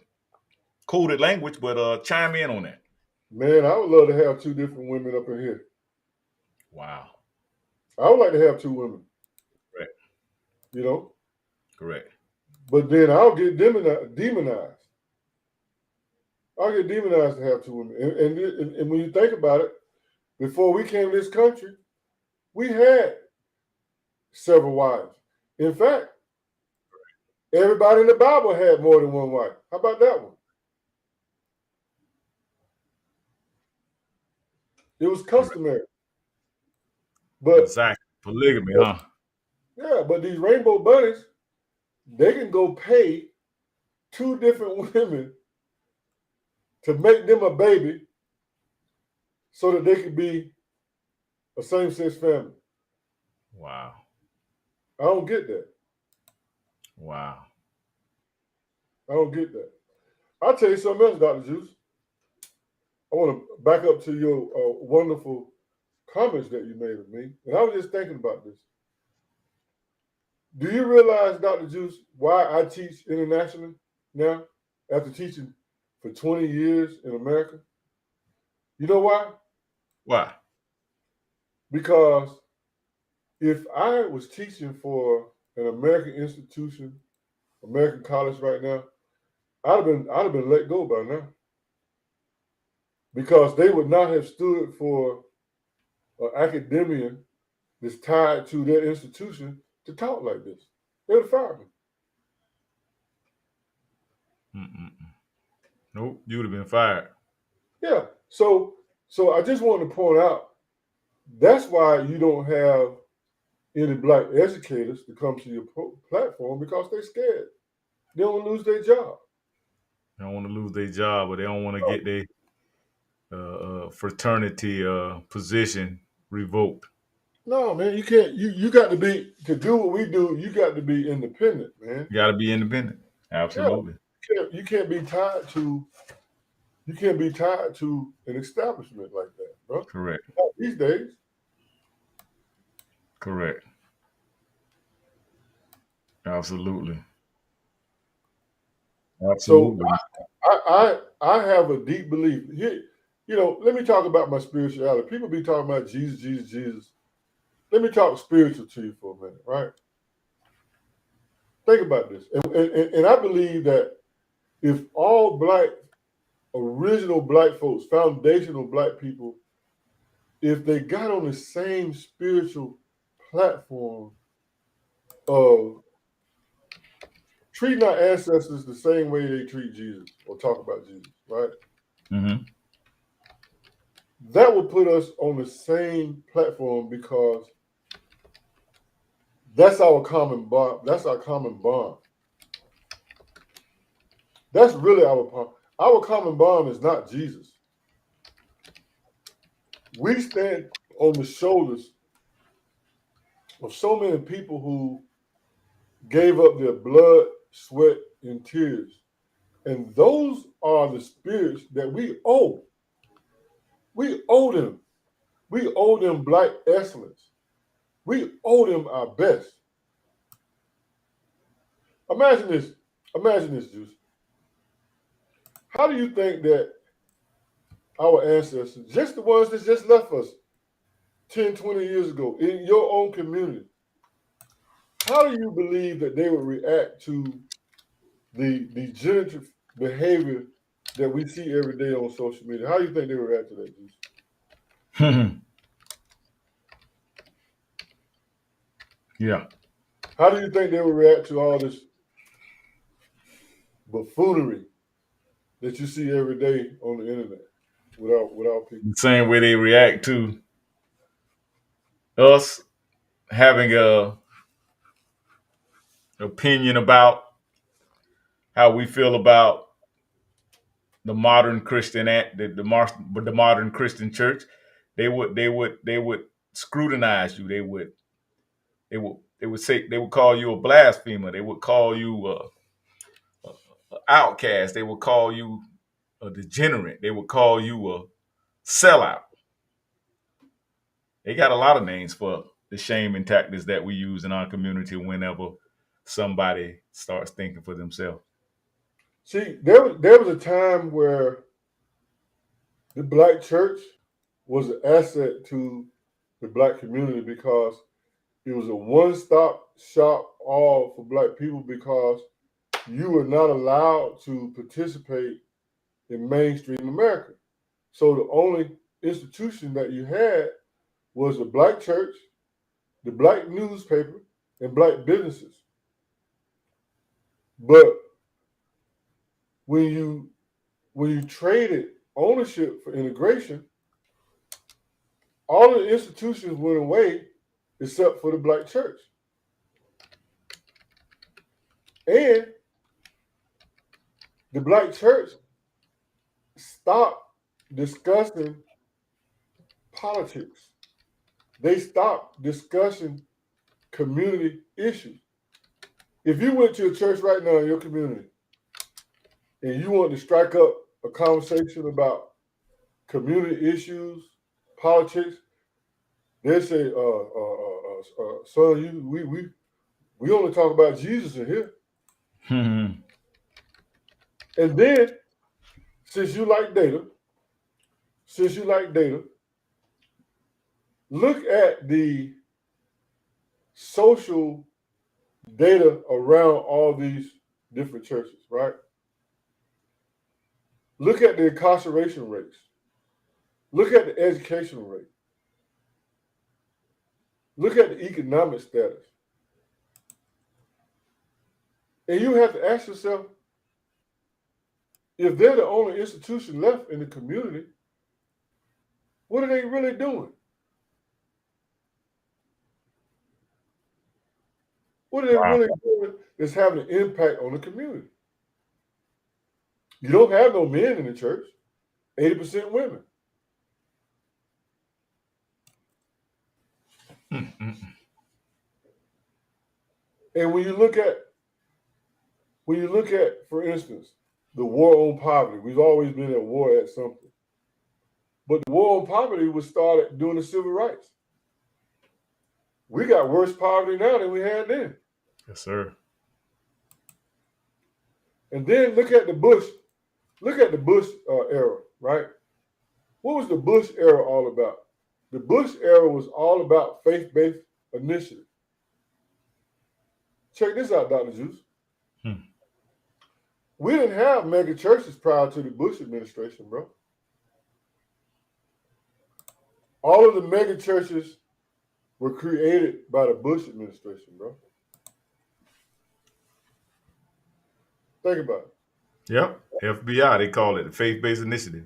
coded language, but chime in on that. Man, I would love to have two different women up in here. Wow. I would like to have two women. Correct. You know? Correct. But then I'll get demonized. I'll get demonized to have two women. And when you think about it, before we came to this country, we had several wives. In fact, everybody in the Bible had more than one wife. How about that one? It was customary. But exactly. Polygamy, huh? Yeah, but these rainbow bunnies, they can go pay two different women to make them a baby so that they could be a same-sex family. Wow. I don't get that. Wow. I don't get that. I'll tell you something else, Dr. Juice. I want to back up to your wonderful comments that you made of me. And I was just thinking about this. Do you realize, Dr. Juice, why I teach internationally now after teaching for 20 years in America? You know why? Why? Because if I was teaching for an American institution, American college right now, I'd have been let go by now. Because they would not have stood for an academician that's tied to their institution to talk like this. They would have fired me. Nope, you would have been fired. Yeah. So I just wanted to point out that's why you don't have any black educators to come to your platform, because they're scared. They don't lose their job. They don't want to lose their job, but they don't want to get their fraternity position revoked. No, man, you can't. You got to do what we do. You got to be independent, man. You got to be independent. Absolutely. Yeah. You can't be tied to. You can't be tied to an establishment like that, bro. Correct. Not these days. Correct. Absolutely. Absolutely. So I have a deep belief. Here, let me talk about my spirituality. People be talking about Jesus, Jesus, Jesus. Let me talk spiritual to you for a minute, right? Think about this. And I believe that if all black, original black folks, foundational black people, if they got on the same spiritual platform of treating our ancestors the same way they treat Jesus or talk about Jesus, right? Mm-hmm. That would put us on the same platform, because that's our common bond. That's our common bond. That's really our bond. Our common bond is not Jesus. we stand on the shoulders of so many people who gave up their blood, sweat, and tears. And those are the spirits that we owe. We owe them. We owe them black excellence. We owe them our best. Imagine this. Imagine this, Juice. How do you think that our ancestors, just the ones that just left us 10, 20 years ago, in your own community, how do you believe that they would react to the degenerative behavior that we see every day on social media? How do you think they would react to that, Juice? Yeah. How do you think they would react to all this buffoonery that you see every day on the internet without people? The same way they react to us having a opinion about how we feel about the modern Christian the modern Christian church. They would scrutinize you. They would call you a blasphemer. They would call you a outcast. They would call you a degenerate. They would call you a sellout. They got a lot of names for the shaming tactics that we use in our community whenever somebody starts thinking for themselves. See, there was a time where the black church was an asset to the black community because it was a one-stop shop all for black people, because you were not allowed to participate in mainstream America. So the only institution that you had was the black church, the black newspaper, and black businesses. But when you traded ownership for integration, all of the institutions went away except for the black church. And the black church stopped discussing politics. They stopped discussing community issues. If you went to a church right now in your community and you want to strike up a conversation about community issues, politics, they say, son, we only talk about Jesus in here. Mm-hmm. And then, since you like data, look at the social data around all these different churches, right? Look at the incarceration rates. Look at the educational rate. Look at the economic status. And you have to ask yourself, if they're the only institution left in the community, what are they really doing? What are they really doing that's having an impact on the community? You don't have no men in the church, 80% women. And when you look at, for instance, the war on poverty, we've always been at war at something. But the war on poverty was started during the civil rights. We got worse poverty now than we had then. Yes, sir. And then look at the Bush era, right? What was the Bush era all about? The Bush era was all about faith-based initiative. Check this out, Dr. Juice. We didn't have mega churches prior to the Bush administration, bro. All of the mega churches were created by the Bush administration, bro. Think about it. Yep. FBI, they call it the faith-based initiative.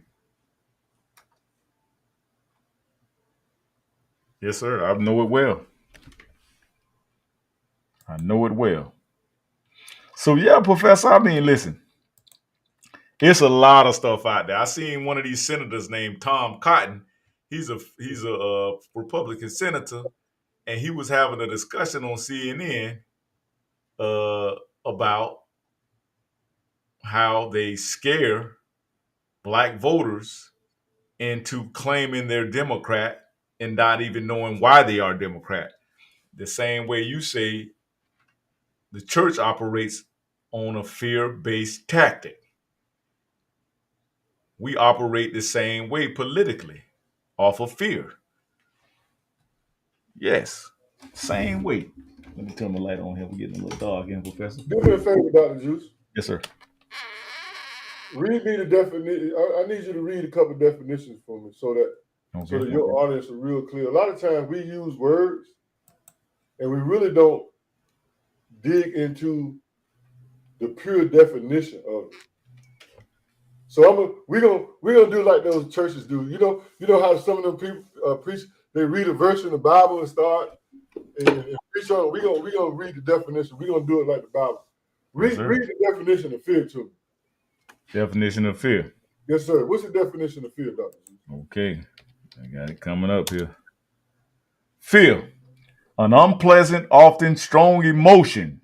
Yes, sir. I know it well. So yeah, Professor, I mean, listen, it's a lot of stuff out there. I seen one of these senators named Tom Cotton. He's a Republican senator, and he was having a discussion on CNN about how they scare black voters into claiming they're Democrat and not even knowing why they are Democrat. The same way you say the church operates on a fear-based tactic. We operate the same way politically, off of fear. Yes, same way. Let me turn the light on here. We're getting a little dark in, Professor. Do me a favor, Dr. Juice. Yes, sir. Read me the definition. I need you to read a couple definitions for me so that your audience are real clear. A lot of times we use words and we really don't dig into the pure definition of it. So we're gonna do like those churches do. You know how some of them people preach. They read a verse in the Bible and start and preach on it. We're gonna read the definition. We're gonna do it like the Bible. Read the definition of fear to me. Definition of fear. Yes, sir. What's the definition of fear, Doctor? Okay, I got it coming up here. Fear, an unpleasant, often strong emotion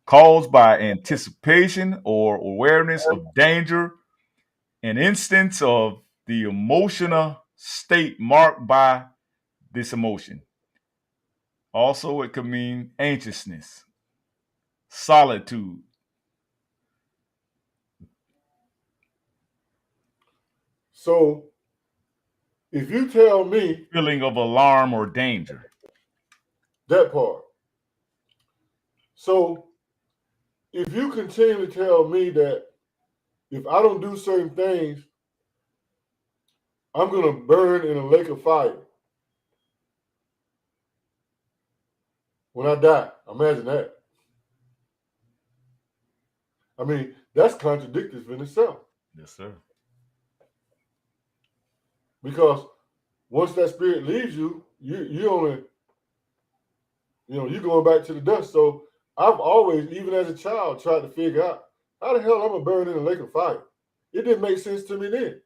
caused by anticipation or awareness of danger, an instance of the emotional state marked by this emotion. Also, it could mean anxiousness, solitude. So, if you tell me Feeling of alarm or danger. that part, so if you continue to tell me that if I don't do certain things, I'm going to burn in a lake of fire when I die, imagine that. I mean, that's contradictory in itself. Yes, sir. Because once that spirit leaves you, you only, you're going back to the dust. So I've always, even as a child, tried to figure out how the hell I'm gonna burn in a lake of fire. It didn't make sense to me then.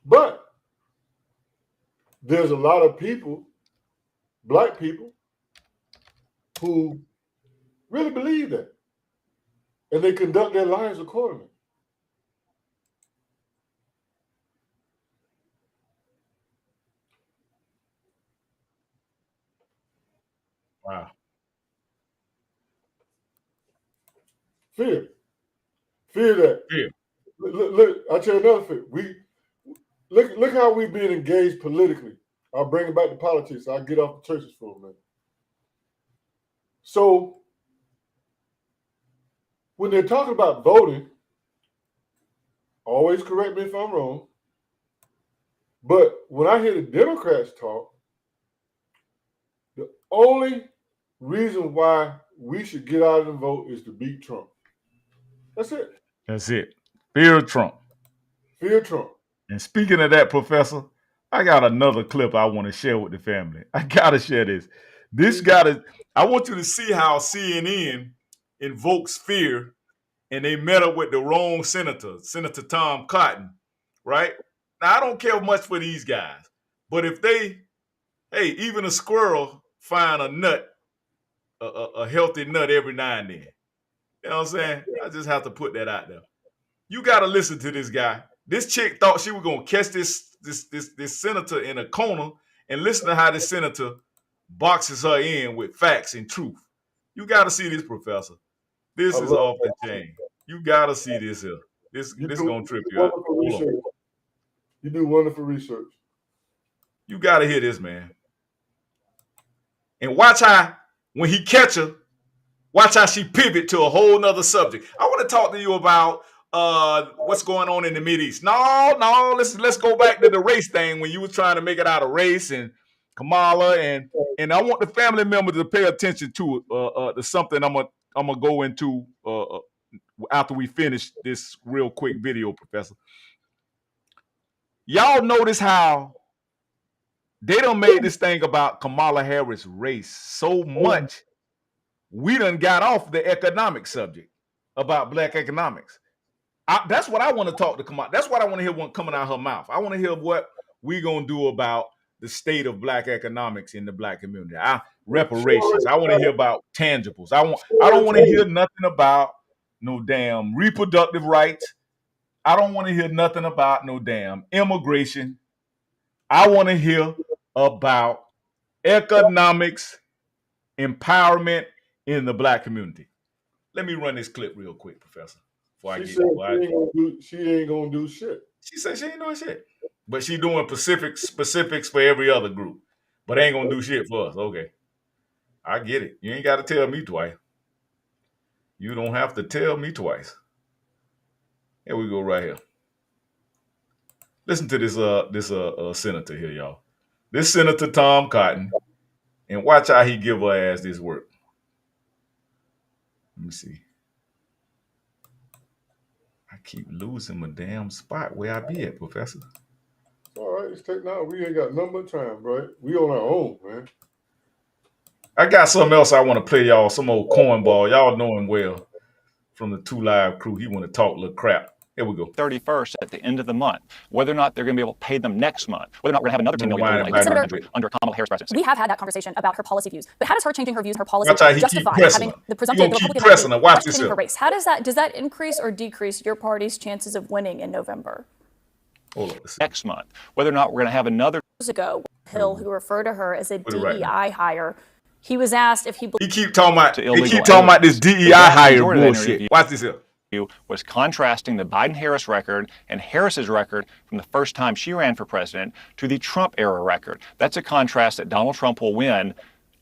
But there's a lot of people, black people, who really believe that. And they conduct their lives accordingly. Wow. Fear that. Fear. Look, I'll tell you another fear. Look how we've been engaged politically. I'll bring it back to politics. I'll get off the churches for a minute. So when they're talking about voting, always correct me if I'm wrong, but when I hear the Democrats talk, the only reason why we should get out and vote is to beat Trump. That's it. That's it. Fear of Trump. Fear Trump. And speaking of that, Professor, I got another clip I want to share with the family. I got to share this. I want you to see how CNN invokes fear, and they met up with the wrong senator, Senator Tom Cotton, right? Now, I don't care much for these guys, but if even a squirrel find a nut, a healthy nut every now and then. You know what I'm saying? I just have to put that out there. You got to listen to this guy. This chick thought she was going to catch this senator in a corner, and listen to how this senator boxes her in with facts and truth. You got to see this, Professor. This is off the chain. You got to see this here. This going to trip you out. You do wonderful research. You got to hear this, man. And watch how, when he catch her, watch how she pivot to a whole nother subject. I want to talk to you about what's going on in the Mideast. No, let's go back to the race thing when you were trying to make it out of race and Kamala, and I want the family members to pay attention to it. Something I'm gonna go into after we finish this real quick video, Professor. Y'all notice how they done made this thing about Kamala Harris' race so much, we done got off the economic subject about black economics. That's what I want to talk to come out. That's what I want to hear one coming out of her mouth. I want to hear what we gonna do about the state of black economics in the black community. Reparations. I want to hear about tangibles. I don't want to hear nothing about no damn reproductive rights. I don't want to hear nothing about no damn immigration. I want to hear about economics, empowerment in the black community. Let me run this clip real quick, Professor. She said she ain't gonna do shit. She said she ain't doing shit. But she doing specifics for every other group. But ain't gonna do shit for us. Okay. I get it. You ain't got to tell me twice. You don't have to tell me twice. Here we go right here. Listen to this senator here, y'all. This Senator Tom Cotton, and watch how he give her ass this work. Let me see. I keep losing my damn spot where I be at, Professor. All right, it's technology. We ain't got no more time, right? We on our own, man. I got something else I want to play y'all, some old cornball. Y'all know him well from the 2 Live crew. He want to talk a little crap. Here we go. 31st at the end of the month, whether or not they're going to be able to pay them next month, whether or not we're going to have another $10 million under Kamala Harris presidency. We have had that conversation about her policy views, but how does her changing her views and her policy justify having the presumptive Republican questioning her race? How does that increase or decrease your party's chances of winning in November? Next month, whether or not we're going to have another. Years ago, Hill, who referred to her as a DEI hire, he was asked if he keep talking about this DEI hire bullshit. Watch this here. Was contrasting the Biden-Harris record and Harris's record from the first time she ran for president to the Trump-era record. That's a contrast that Donald Trump will win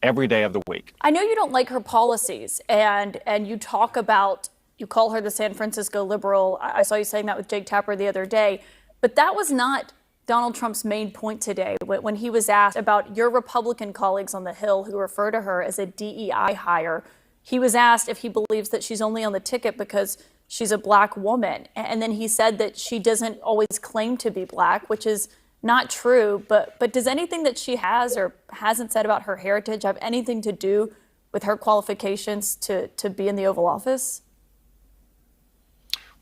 every day of the week. I know you don't like her policies, and you talk about, you call her the San Francisco liberal. I saw you saying that with Jake Tapper the other day, but that was not Donald Trump's main point today when he was asked about your Republican colleagues on the Hill who refer to her as a DEI hire. He was asked if he believes that she's only on the ticket because she's a black woman. And then he said that she doesn't always claim to be black, which is not true. But does anything that she has or hasn't said about her heritage have anything to do with her qualifications to be in the Oval Office?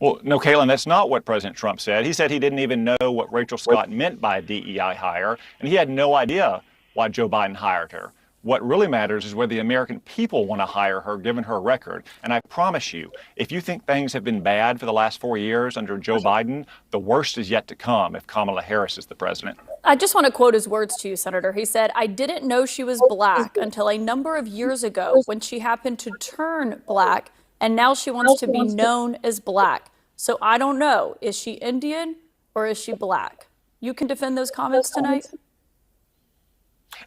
Well, no, Kaylin, that's not what President Trump said. He said he didn't even know what Rachel Scott meant by a DEI hire, and he had no idea why Joe Biden hired her. What really matters is whether the American people want to hire her, given her record. And I promise you, if you think things have been bad for the last 4 years under Joe Biden, the worst is yet to come if Kamala Harris is the president. I just want to quote his words to you, Senator. He said, "I didn't know she was black until a number of years ago when she happened to turn black, and now she wants to be known as black. So I don't know, is she Indian or is she black?" You can defend those comments tonight?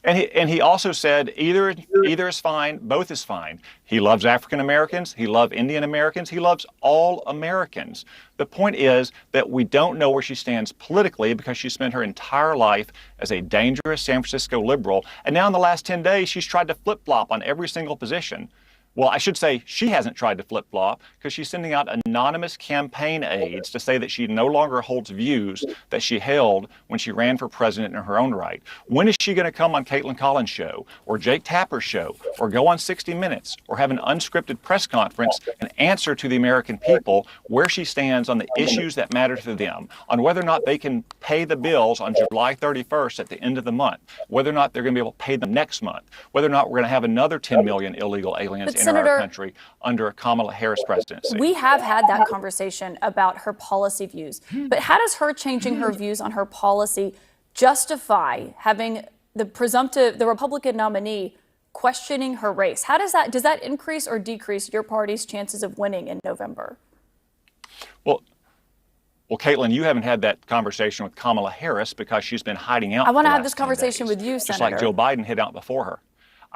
And he also said either is fine, both is fine. He loves African Americans, he loves Indian Americans, he loves all Americans. The point is that we don't know where she stands politically because she spent her entire life as a dangerous San Francisco liberal. And now in the last 10 days, she's tried to flip-flop on every single position. Well, I should say she hasn't tried to flip-flop because she's sending out anonymous campaign aides to say that she no longer holds views that she held when she ran for president in her own right. When is she going to come on Caitlin Collins' show or Jake Tapper's show or go on 60 Minutes or have an unscripted press conference and answer to the American people where she stands on the issues that matter to them, on whether or not they can pay the bills on July 31st at the end of the month, whether or not they're going to be able to pay them next month, whether or not we're going to have another 10 million illegal aliens in our country under a Kamala Harris presidency. We have had that conversation about her policy views, but how does her changing her views on her policy justify having the Republican nominee questioning her race? Does that increase or decrease your party's chances of winning in November? Well, Caitlin, you haven't had that conversation with Kamala Harris because she's been hiding out. I want to have this conversation with you, Senator. Just Senator. like Joe Biden hid out before her.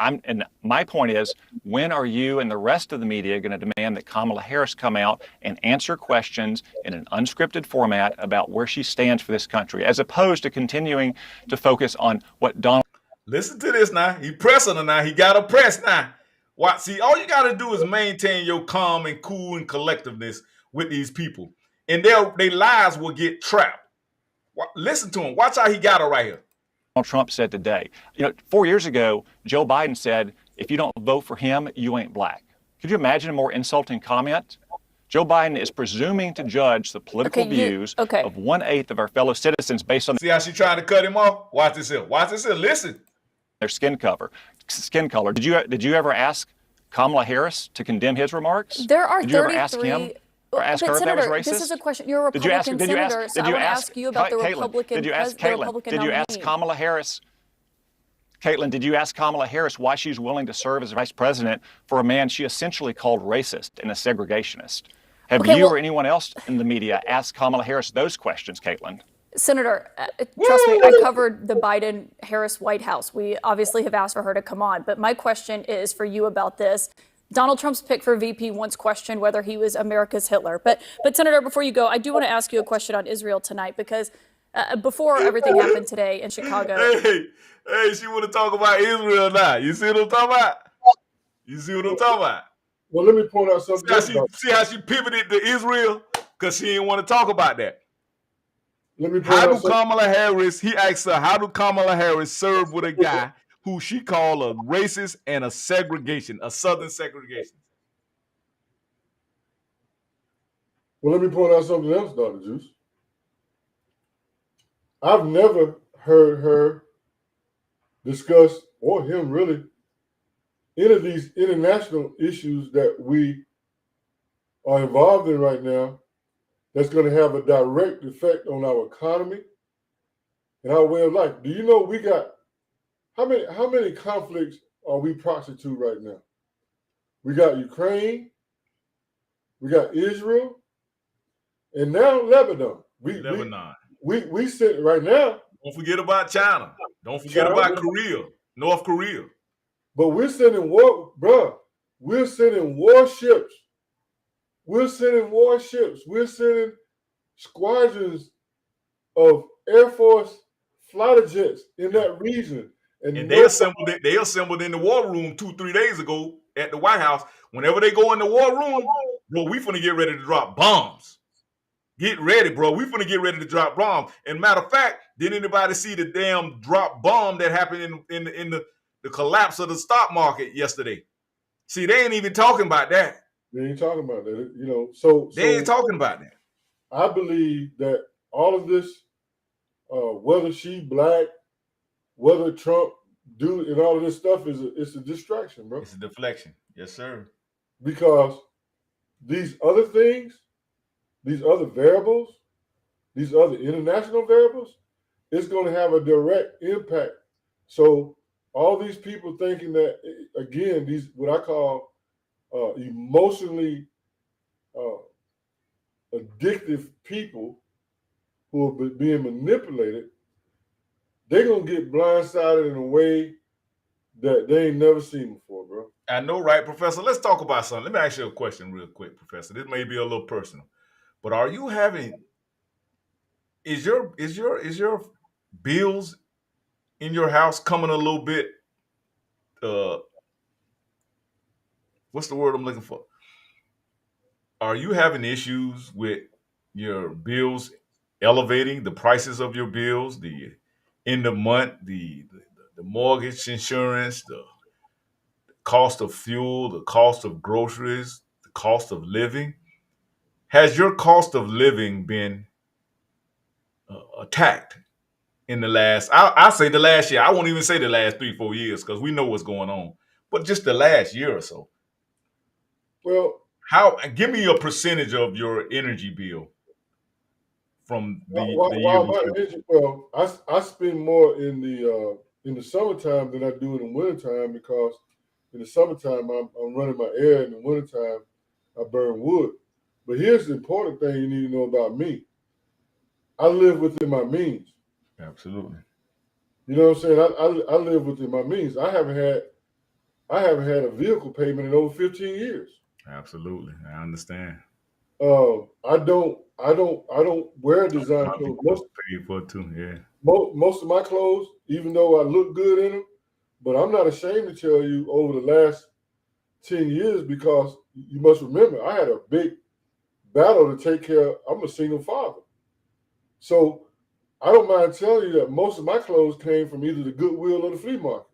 And my point is, when are you and the rest of the media going to demand that Kamala Harris come out and answer questions in an unscripted format about where she stands for this country, as opposed to continuing to focus on what Donald... Listen to this now. He pressing her now. He got to press now. What? See, all you got to do is maintain your calm and cool and collectiveness with these people. And their lives will get trapped. Listen to him. Watch how he got her right here. Trump said today. 4 years ago, Joe Biden said, if you don't vote for him, you ain't black. Could you imagine a more insulting comment? Joe Biden is presuming to judge the political views of 1/8 of our fellow citizens based on See how she trying to cut him off? Watch this here. Watch this here. Listen. their skin color. Did you ever ask Kamala Harris to condemn his remarks? There are Did you ever 33. ask him or ask But her if that was Senator, racist? this is a question. You're a Republican senator, so I want to ask you about the Republican. Did you ask the Caitlin? Republican Did you ask nominee. Kamala Harris? Caitlin, did you ask Kamala Harris why she's willing to serve as vice president for a man she essentially called racist and a segregationist? Have you or anyone else in the media asked Kamala Harris those questions, Caitlin? Senator, trust me, I covered the Biden-Harris White House. We obviously have asked for her to come on, but my question is for you about this. Donald Trump's pick for VP once questioned whether he was America's Hitler. But Senator, before you go, I do want to ask you a question on Israel tonight, because before everything happened today in Chicago. Hey, she want to talk about Israel now. You see what I'm talking about? You see what I'm talking about? Well, let me point out something. See how she pivoted to Israel? Because she didn't want to talk about that. Let me point How out do something. Kamala Harris, he asked her, how do Kamala Harris serve with a guy who she called a racist and a southern segregation? Well, let me point out something else, Dr. Juice. I've never heard her discuss, or him really, any of these international issues that we are involved in right now that's going to have a direct effect on our economy and our way of life. Do you know we got, how many conflicts are we proxy to right now? We got Ukraine, we got Israel, and now Lebanon. Lebanon. We sit right now. Don't forget about China. Don't forget about Korea, North Korea. But we're sending we're sending warships. We're sending squadrons of Air Force fighter jets in that region. And they assembled in the war room 2-3 days ago at the White House. Whenever they go in the war room, bro, we finna get ready to drop bombs. Get ready, bro. We finna get ready to drop bombs. And matter of fact, did anybody see the damn drop bomb that happened in the collapse of the stock market yesterday? See, they ain't even talking about that. They ain't talking about that. You know, so they ain't talking about that. I believe that all of this, whether she black, whether Trump dude, and all of this stuff it's a distraction, bro. It's a deflection. Yes, sir. Because these other things, these other variables, these other international variables, it's going to have a direct impact. So all these people thinking that, again, these what I call emotionally addictive people who are being manipulated, they're going to get blindsided in a way that they ain't never seen before, bro. I know, right, Professor? Let's talk about something. Let me ask you a question real quick, Professor. This may be a little personal, but are you having, is your bills in your house coming a little bit, what's the word I'm looking for? Are you having issues with your bills elevating, the prices of your bills, the end of month, the mortgage insurance, the cost of fuel, the cost of groceries, the cost of living? Has your cost of living been attacked in the last, I say the last year, I won't even say the last 3-4 years because we know what's going on, but just the last year or so? Well, give me a percentage of your energy bill from the year. Well, I spend more in the summertime than I do in the wintertime, because in the summertime I'm running my air, in the wintertime I burn wood. But here's the important thing you need to know about me. I live within my means. Absolutely. You know what I'm saying? I live within my means. I haven't had a vehicle payment in over 15 years. Absolutely. I understand. I don't wear design clothes. Most of my clothes, even though I look good in them, but I'm not ashamed to tell you over the last 10 years, because you must remember, I had a big battle to take care of. I'm a single father. So I don't mind telling you that most of my clothes came from either the Goodwill or the flea market.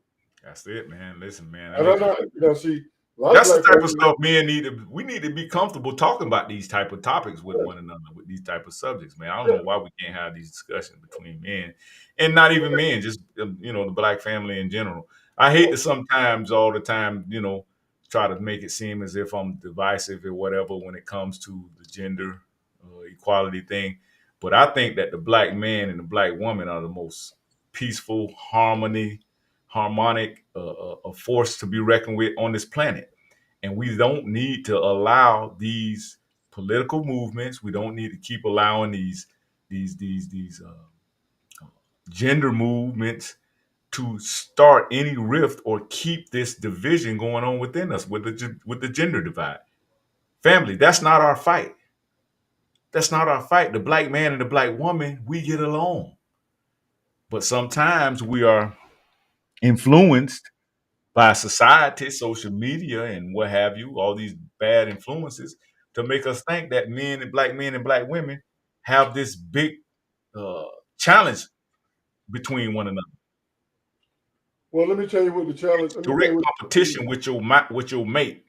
That's it, man. Listen, man. And I'm not, see, A lot That's the of black type of folks, stuff we need to be comfortable talking about these type of topics with one another, with these type of subjects, man. I don't know why we can't have these discussions between men and not even men, just the black family in general. I hate to sometimes all the time, try to make it seem as if I'm divisive or whatever when it comes to the gender equality thing. But I think that the black man and the black woman are the most peaceful, harmonic a force to be reckoned with on this planet. And we don't need to allow these political movements. We don't need to keep allowing these gender movements to start any rift or keep this division going on within us with the gender divide. Family, that's not our fight. That's not our fight. The black man and the black woman, we get along. But sometimes we are influenced by society, social media, and what have you, all these bad influences to make us think that men and black women have this big uh, challenge between one another. well, let me tell you what the challenge. Let me tell Direct you what, competition with your mate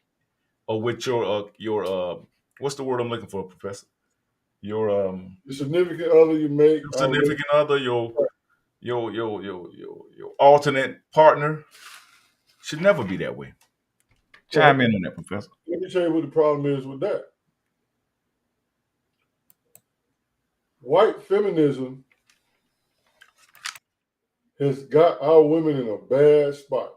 or with your what's the word I'm looking for, Professor? the significant other you make. Your significant other, your alternate partner should never be that way. Chime in on that, Professor. Let me tell you what the problem is with that. White feminism has got our women in a bad spot.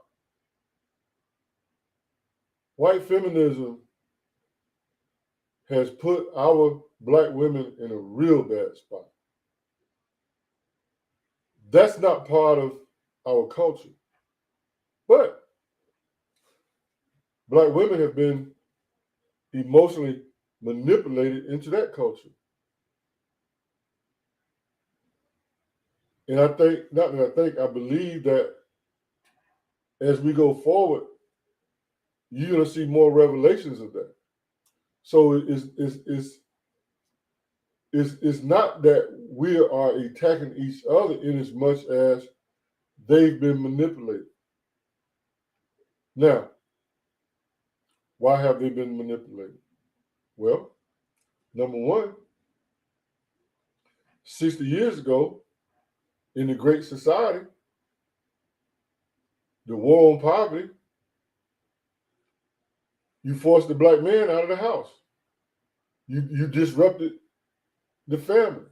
White feminism has put our black women in a real bad spot. That's not part of our culture. But black women have been emotionally manipulated into that culture. And I believe that as we go forward, you're going to see more revelations of that. So it's not that we are attacking each other in as much as they've been manipulated. Now, why have they been manipulated? Well, number one, 60 years ago, in the Great Society, the war on poverty, you forced the black man out of the house. You disrupted the family.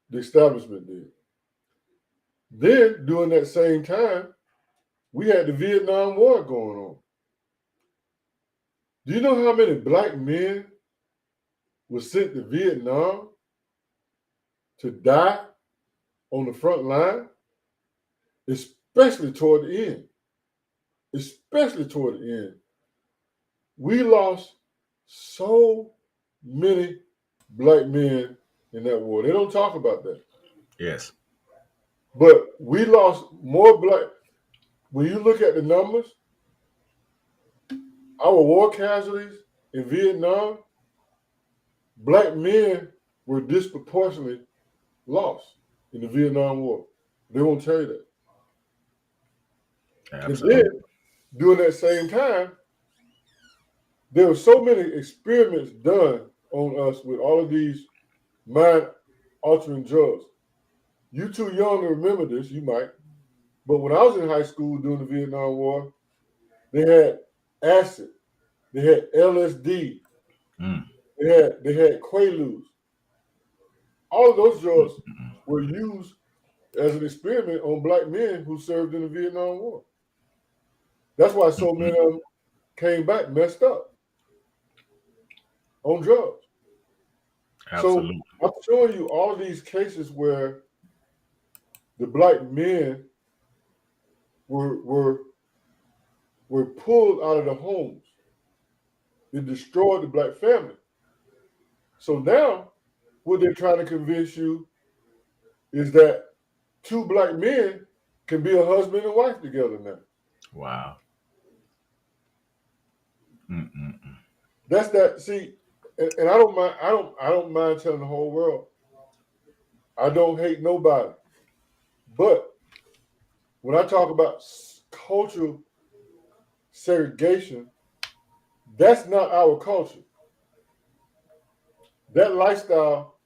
The establishment did. Then, during that same time, we had the Vietnam War going on. Do you know how many black men were sent to Vietnam to die on the front line? Especially toward the end. Especially toward the end. We lost so many black men in that war. They don't talk about that. Yes. But we lost more black. When you look at the numbers, our war casualties in Vietnam, black men were disproportionately lost in the Vietnam War. They won't tell you that. Absolutely. And then, during that same time, there were so many experiments done on us with all of these mind-altering drugs. You too young to remember this, you might. But when I was in high school during the Vietnam War, they had acid, they had LSD, they had Quaaludes. All of those drugs were used as an experiment on black men who served in the Vietnam War. That's why so many of them came back messed up on drugs. Absolutely. So I'm showing you all of these cases where the black men were pulled out of the homes. It destroyed the black family. So now, what they're trying to convince you is that two black men can be a husband and wife together now. Wow. That's that. See, and I don't mind. I don't mind telling the whole world. I don't hate nobody, but when I talk about cultural segregation, that's not our culture. That lifestyle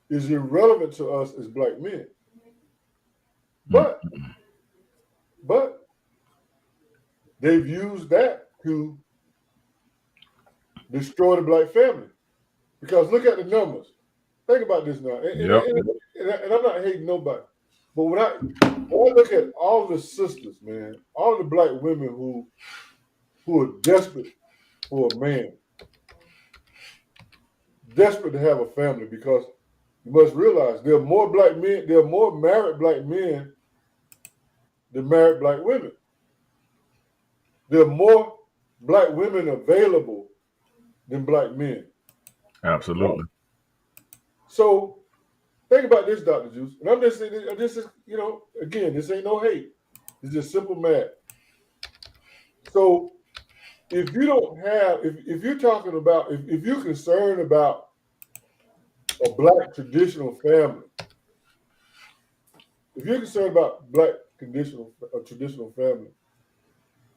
is irrelevant to us as black men. But they've used that to destroy the black family. Because look at the numbers. Think about this now. And I'm not hating nobody. But when I look at all the sisters, man, all the black women who are desperate for a man, desperate to have a family, because you must realize there are more black men, there are more married black men than married black women. There are more black women available than black men. Absolutely. So think about this, Dr. Juice. And I'm just saying, this is, again, this ain't no hate. It's just simple math. So if you don't have, if you're talking about, if you're concerned about a black traditional family, if you're concerned about black traditional family,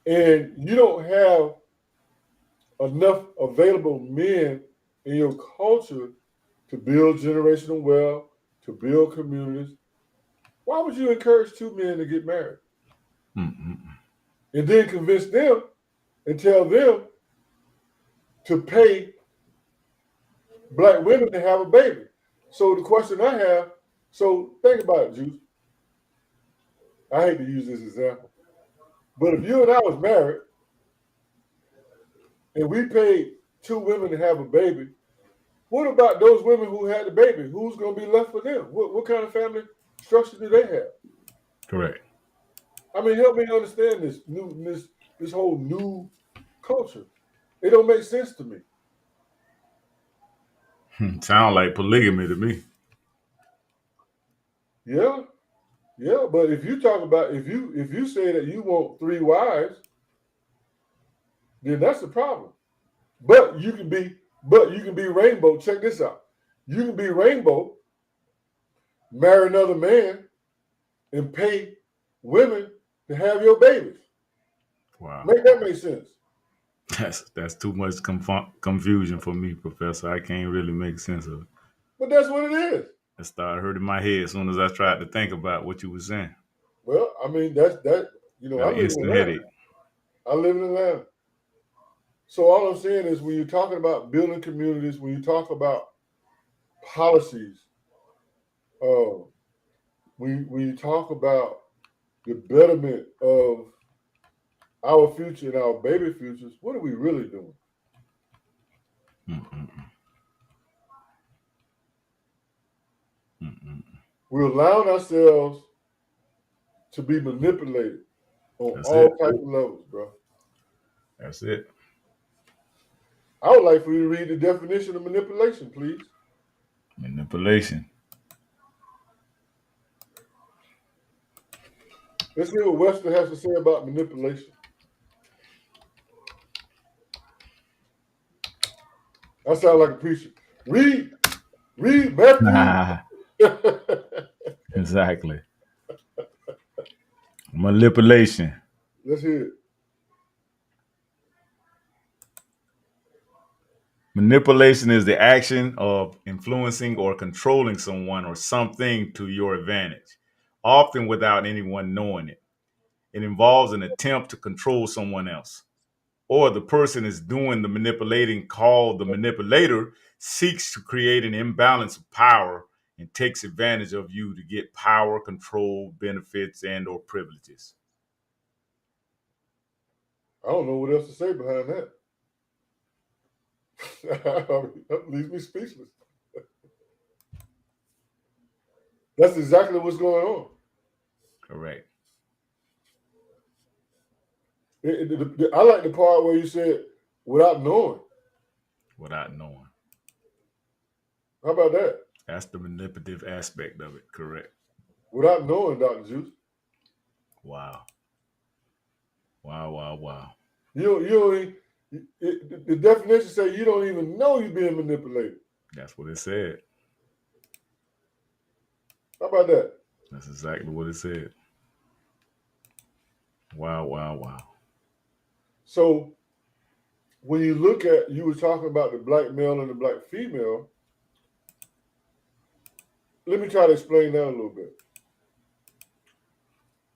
and you don't have enough available men in your culture to build generational wealth, to build communities, why would you encourage two men to get married? Mm-hmm. And then convince them and tell them to pay black women to have a baby? So the question I have, so think about it, Juice. I hate to use this example, but if you and I was married and we paid two women to have a baby, what about those women who had the baby? Who's going to be left for them? What kind of family structure do they have? Correct. I mean, help me understand this whole new culture. It don't make sense to me. Sound like polygamy to me. Yeah, but if you talk about if you say that you want 3 wives, then that's the problem. But you can be rainbow. Check this out. You can be rainbow, marry another man, and pay women to have your babies. Wow. Make that make sense? That's too much confusion for me, Professor. I can't really make sense of it. But that's what it is. It started hurting my head as soon as I tried to think about what you were saying. Well, I mean, I live in Atlanta. I live in Atlanta. So all I'm saying is when you're talking about building communities, when you talk about policies, when you talk about the betterment of our future and our baby futures, what are we really doing? We're allowing ourselves to be manipulated on all types of levels, bro. That's it. I would like for you to read the definition of manipulation, please. Manipulation. Let's hear what Webster has to say about manipulation. I sound like a preacher. Read Matthew. Exactly. Manipulation. Let's hear it. Manipulation is the action of influencing or controlling someone or something to your advantage, often without anyone knowing it. It involves an attempt to control someone else, or the person is doing the manipulating, called the manipulator, seeks to create an imbalance of power and takes advantage of you to get power, control, benefits, and or privileges. I don't know what else to say behind that. That leaves me speechless. That's exactly what's going on. Correct. I like the part where you said without knowing. Without knowing. How about that? That's the manipulative aspect of it. Correct. Without knowing, Dr. Juice. Wow. Wow. The definition says you don't even know you're being manipulated. That's what it said. How about that? That's exactly what it said. Wow. So when you look at, you were talking about the black male and the black female. Let me try to explain that a little bit.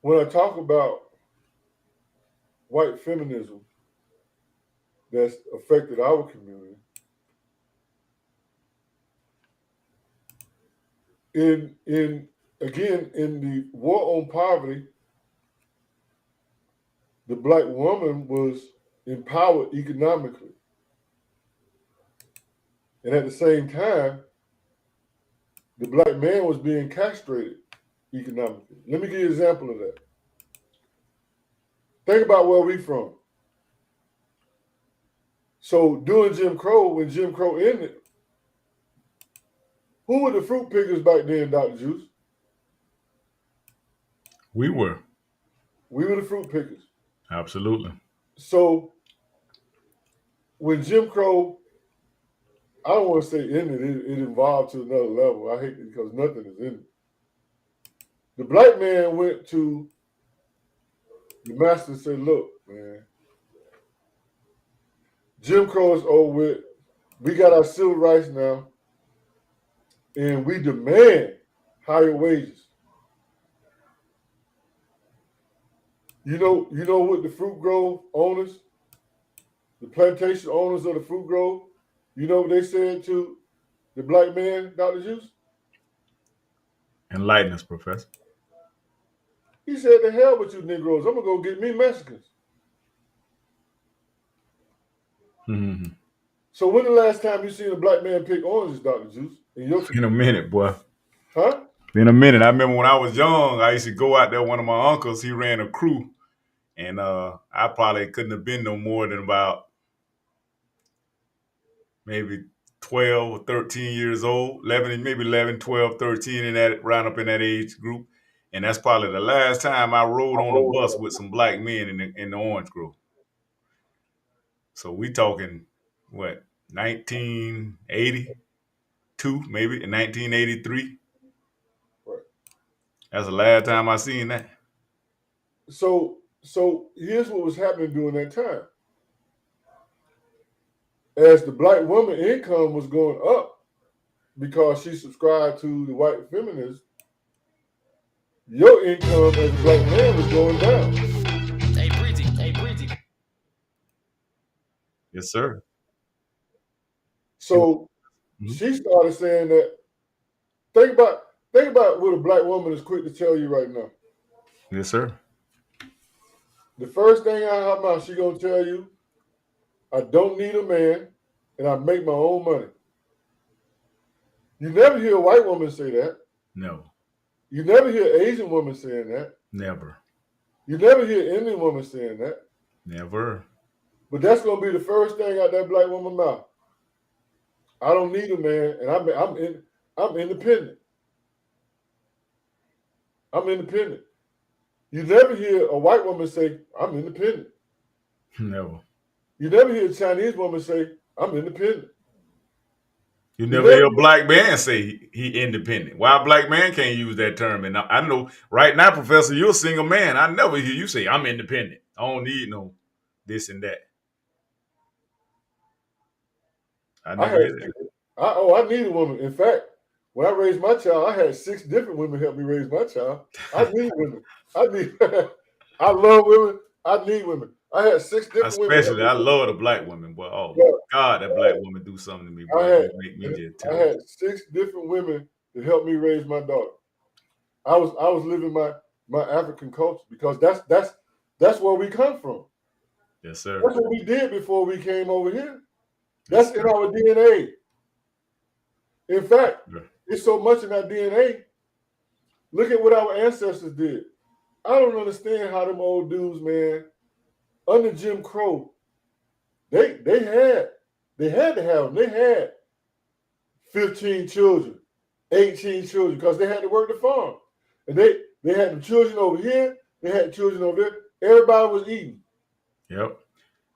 When I talk about white feminism that's affected our community, in the war on poverty, the black woman was empowered economically. And at the same time, the black man was being castrated economically. Let me give you an example of that. Think about where we from. So during Jim Crow, when Jim Crow ended, who were the fruit pickers back then, Dr. Juice? We were. We were the fruit pickers. Absolutely. So when Jim Crow, I don't want to say ended, it evolved to another level. I hate it because nothing is in it. The black man went to the master and said, look, man, Jim Crow is over with. We got our civil rights now, and we demand higher wages. You know what the fruit grove owners, the plantation owners of the fruit grove, you know what they said to the black man, Dr. Juice? Enlighten us, Professor. He said, the hell with you Negroes. I'm going to go get me Mexicans. Mm-hmm. So when the last time you seen a black man pick oranges, Dr. Juice? In a minute, boy. Huh? In a minute. I remember when I was young, I used to go out there. One of my uncles, he ran a crew. And I probably couldn't have been no more than about maybe 12 or 13 years old, 11, 12, 13, in that round up in that age group. And that's probably the last time I rode on a bus with some black men in the Orange Grove. So we talking, what, 1982, maybe, in 1983. Right. That's the last time I seen that. So here's what was happening during that time. As the black woman income was going up because she subscribed to the white feminists, your income as a black man was going down. Hey, Breezy. Yes, sir. So she started saying that, think about what a black woman is quick to tell you right now. Yes, sir. The first thing out of her mouth, she gonna tell you, I don't need a man and I make my own money. You never hear a white woman say that. No. You never hear an Asian woman saying that. Never. You never hear an Indian woman saying that. Never. But that's gonna be the first thing out that black woman's mouth. I don't need a man, and I'm independent. I'm independent. You never hear a white woman say, I'm independent. Never. You never hear a Chinese woman say, I'm independent. You never hear a black man say he independent. Why a black man can't use that term? And I know right now, Professor, you're a single man. I never hear you say, I'm independent. I don't need no this and that. I never hear that. I need a woman. In fact, when I raised my child, I had 6 different women help me raise my child. I need women. I love women. I need women. I had 6 different women. Especially, I love the black women, boy. Oh, my God, that black woman do something to me, boy. I had 6 different women to help me raise my daughter. I was living my African culture because that's where we come from. Yes, sir. That's what we did before we came over here. That's in our DNA. In fact, it's so much in our DNA. Look at what our ancestors did. I don't understand how them old dudes, man, under Jim Crow, they had to have them. They had 15 children, 18 children, because they had to work the farm. And they had the children over here, they had children over there. Everybody was eating. Yep.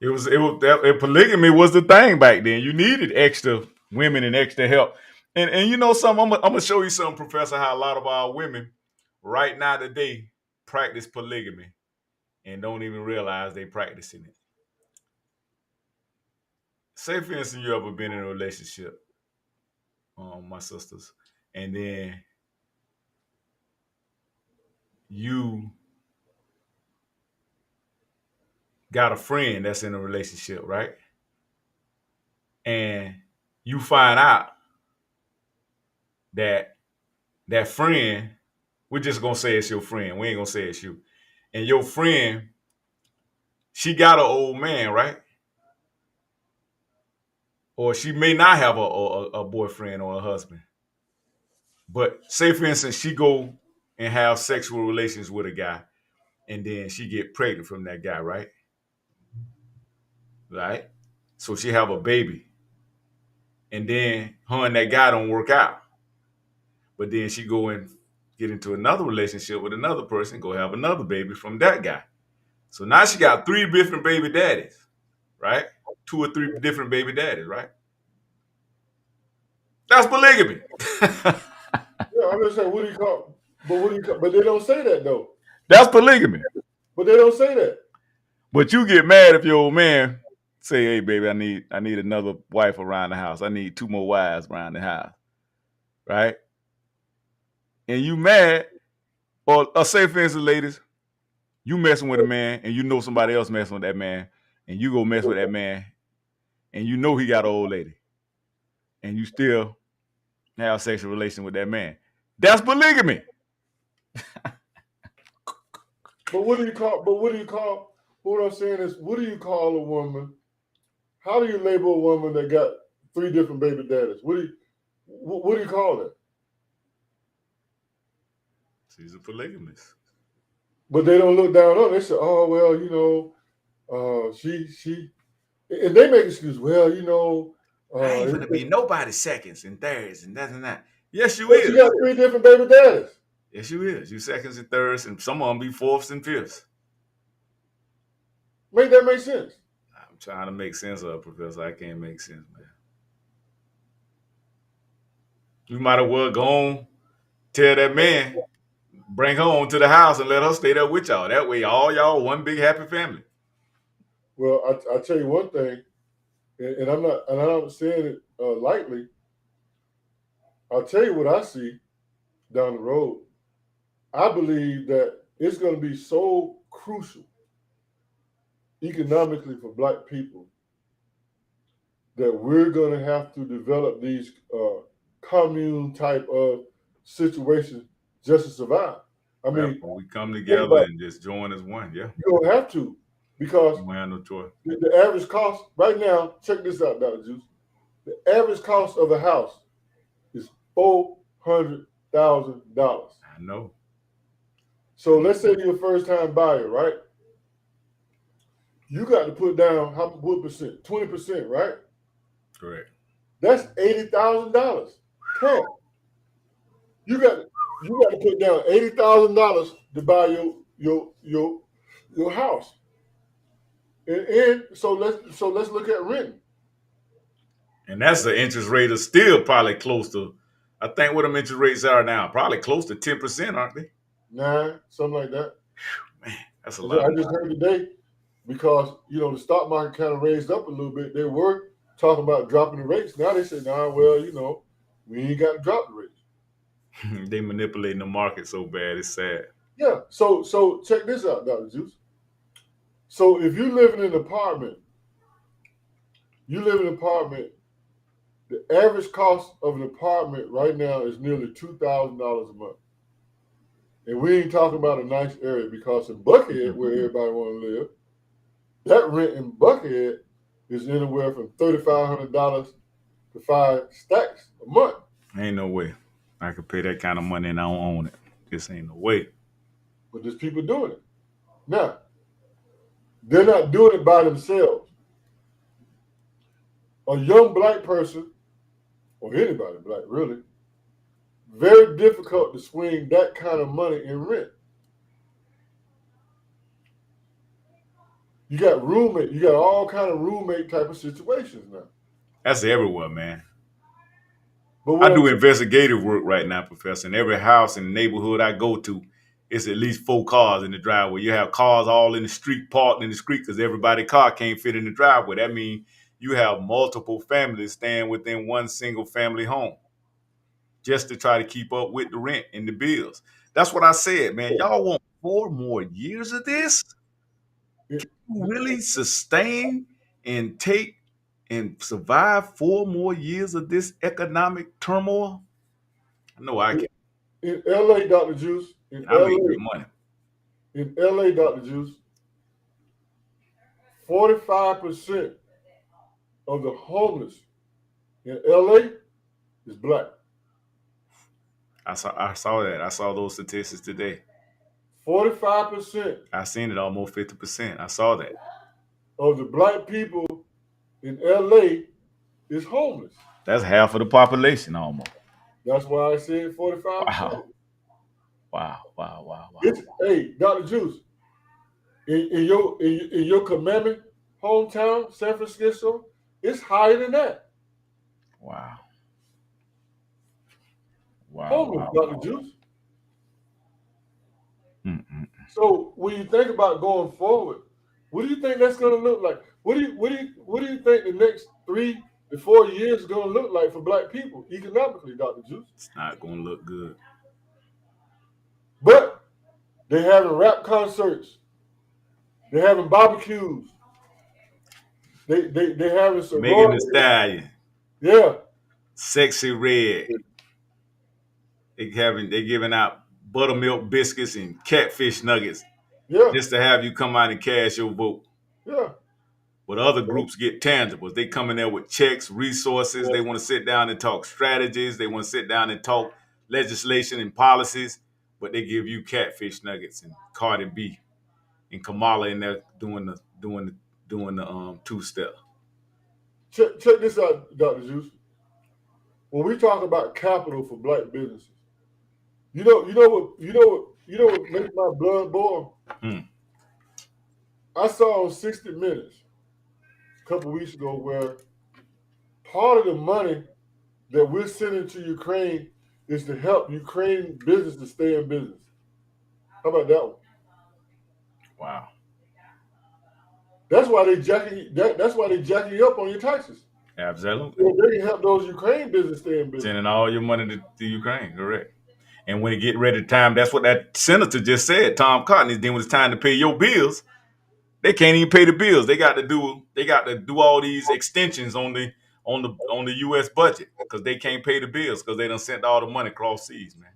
Polygamy was the thing back then. You needed extra women and extra help. And you know something, I'm gonna show you something, Professor, how a lot of our women right now today practice polygamy and don't even realize they practicing it. say for instance, you ever been in a relationship, my sisters, and then you got a friend that's in a relationship, right? And you find out that that friend, we're just gonna say it's your friend. We ain't gonna say it's you. And your friend, she got an old man, right? Or she may not have a boyfriend or a husband. But say for instance, she go and have sexual relations with a guy, and then she get pregnant from that guy, right? Right? So she have a baby. And then her and that guy don't work out. But then she go and get into another relationship with another person, go have another baby from that guy. So now she got 3 different baby daddies, right? 2 or 3 different baby daddies, right? That's polygamy. Yeah, I'm just saying, what do you call? But what do you call? But they don't say that though. That's polygamy. But they don't say that. But you get mad if your old man say, "Hey, baby, I need another wife around the house. I need 2 more wives around the house," right? And you mad, or say for instance, ladies, you messing with a man, and you know somebody else messing with that man, and you go mess with that man, and you know he got an old lady, and you still have a sexual relation with that man. That's polygamy. But what do you call? But what do you call? What I'm saying is, what do you call a woman? How do you label a woman that got 3 different baby daddies? What do you call that? She's a polygamist. But they don't look down on it. They say, "Oh well, you know, she," and they make excuses. Well, you know, I ain't gonna be nobody seconds and thirds and that and that. Yes, you well, she is. got 3 different baby daddies. Yes, you is. You seconds and thirds, and some of them be fourths and fifths. Make that make sense? I'm trying to make sense of it, Professor. I can't make sense, man. You might have well go on, tell that man, bring her on to the house and let her stay there with y'all. That way, all y'all one big happy family. Well, I tell you one thing, and I'm not saying it lightly. I'll tell you what I see down the road. I believe that it's going to be so crucial economically for Black people that we're going to have to develop these commune type of situations just to survive. I mean, we come together and just join as one. Yeah, you don't have to, because we have no choice. the average cost right now. Check this out, Dr. Juice. The average cost of a house is $400,000. I know. So let's say you're a first-time buyer, right? You got to put down what percent? 20%, right? Correct. That's $80,000. Cash. You got to put down $80,000 to buy your house. And so let's look at rent. And that's the interest rate is still probably close to, I think what them interest rates are now, probably close to 10%, aren't they? 9, something like that. Man, that's a lot. I just heard today, because the stock market kind of raised up a little bit. They were talking about dropping the rates. Now they say, nah, well, we ain't got to drop the rates. They manipulating the market so bad, it's sad. Yeah. So check this out, Dr. Juice. So if you live in an apartment, the average cost of an apartment right now is nearly $2,000 a month. And we ain't talking about a nice area, because in Buckhead, where everybody want to live, that rent in Buckhead is anywhere from $3,500 to 5 stacks a month. Ain't no way I could pay that kind of money and I don't own it. This ain't no way. But there's people doing it. Now, they're not doing it by themselves. A young Black person, or anybody Black really, very difficult to swing that kind of money in rent. You got roommate, you got all kind of roommate type of situations now. That's everywhere, man. But I do investigative work right now, Professor. In every house in the neighborhood I go to, it's at least 4 cars in the driveway. You have cars all in the street, parked in the street, because everybody's car can't fit in the driveway. That means you have multiple families staying within one single family home just to try to keep up with the rent and the bills. That's what I said, man. Y'all want 4 more years of this? Yeah. Can you really sustain and take and survive 4 more years of this economic turmoil? No, I can't. In LA, Dr. Juice, I make good money. in LA, Dr. Juice, 45% of the homeless in LA is black. I saw that. I saw those statistics today. 45% I seen it almost 50%. I saw that. of the black people in LA is homeless. That's half of the population almost. That's why I said 45%. Wow. It's, hey, Dr. Juice, in your commandment hometown, San Francisco, it's higher than that. Wow. Homeless, Dr. Juice. Mm-mm. So when you think about going forward, what do you think that's going to look like? What do you think the next 3 to 4 years is going to look like for black people economically, Dr. Juice? It's not going to look good. But they're having rap concerts. They're having barbecues. They're having some Megan Thee Stallion, yeah. Sexy Red. They giving out buttermilk biscuits and catfish nuggets Yeah. just to have you come out and cast your vote. Yeah. But other groups get tangibles. They come in there with checks, resources. Yeah. They want to sit down and talk strategies. They want to sit down and talk legislation and policies. But they give you catfish nuggets and Cardi B and Kamala in there doing the two-step. Check this out, Dr. Juice. When we talk about capital for black businesses, you know what makes my blood boil? I saw on 60 Minutes a couple weeks ago where part of the money that we're sending to Ukraine is to help Ukraine business to stay in business. How about that one? Wow. That's why they jacking you up on your taxes. Absolutely. So they can help those Ukraine business stay in business. Sending all your money to Ukraine, correct. And when it get ready to time, that's what that senator just said, Tom Cotton, is then when it's time to pay your bills, they can't even pay the bills. They got to do all these extensions on the US budget because they can't pay the bills because they done sent all the money across seas, man.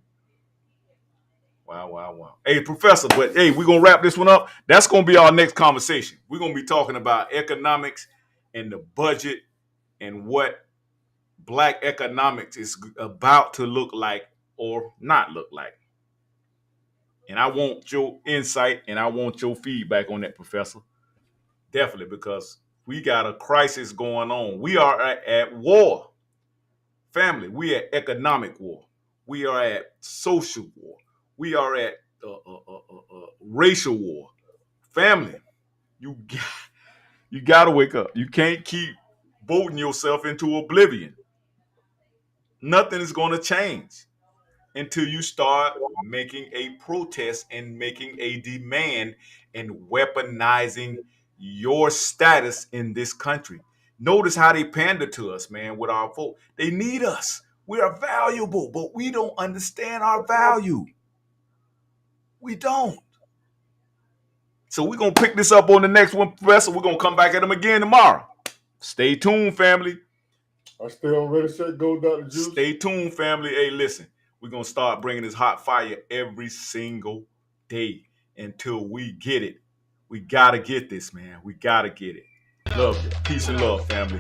Wow. Hey, Professor, but hey, we're gonna wrap this one up. That's gonna be our next conversation. We're gonna be talking about economics and the budget and what black economics is about to look like or not look like. And I want your insight and I want your feedback on that, Professor. Definitely, because we got a crisis going on. We are at war. Family, we at economic war. We are at social war. We are at racial war. Family, you got to wake up. You can't keep voting yourself into oblivion. Nothing is going to change until you start making a protest and making a demand and weaponizing your status in this country. Notice how they pander to us, man, with our vote. They need us. We are valuable, but we don't understand our value. We don't. So we're going to pick this up on the next one, Professor. We're going to come back at them again tomorrow. Stay tuned, family. I stay on Ready, Set, Go, Dr. Juice. Stay tuned, family. Hey, listen, we're going to start bringing this hot fire every single day until we get it. We got to get this, man. We got to get it. Love you. Peace and love, family.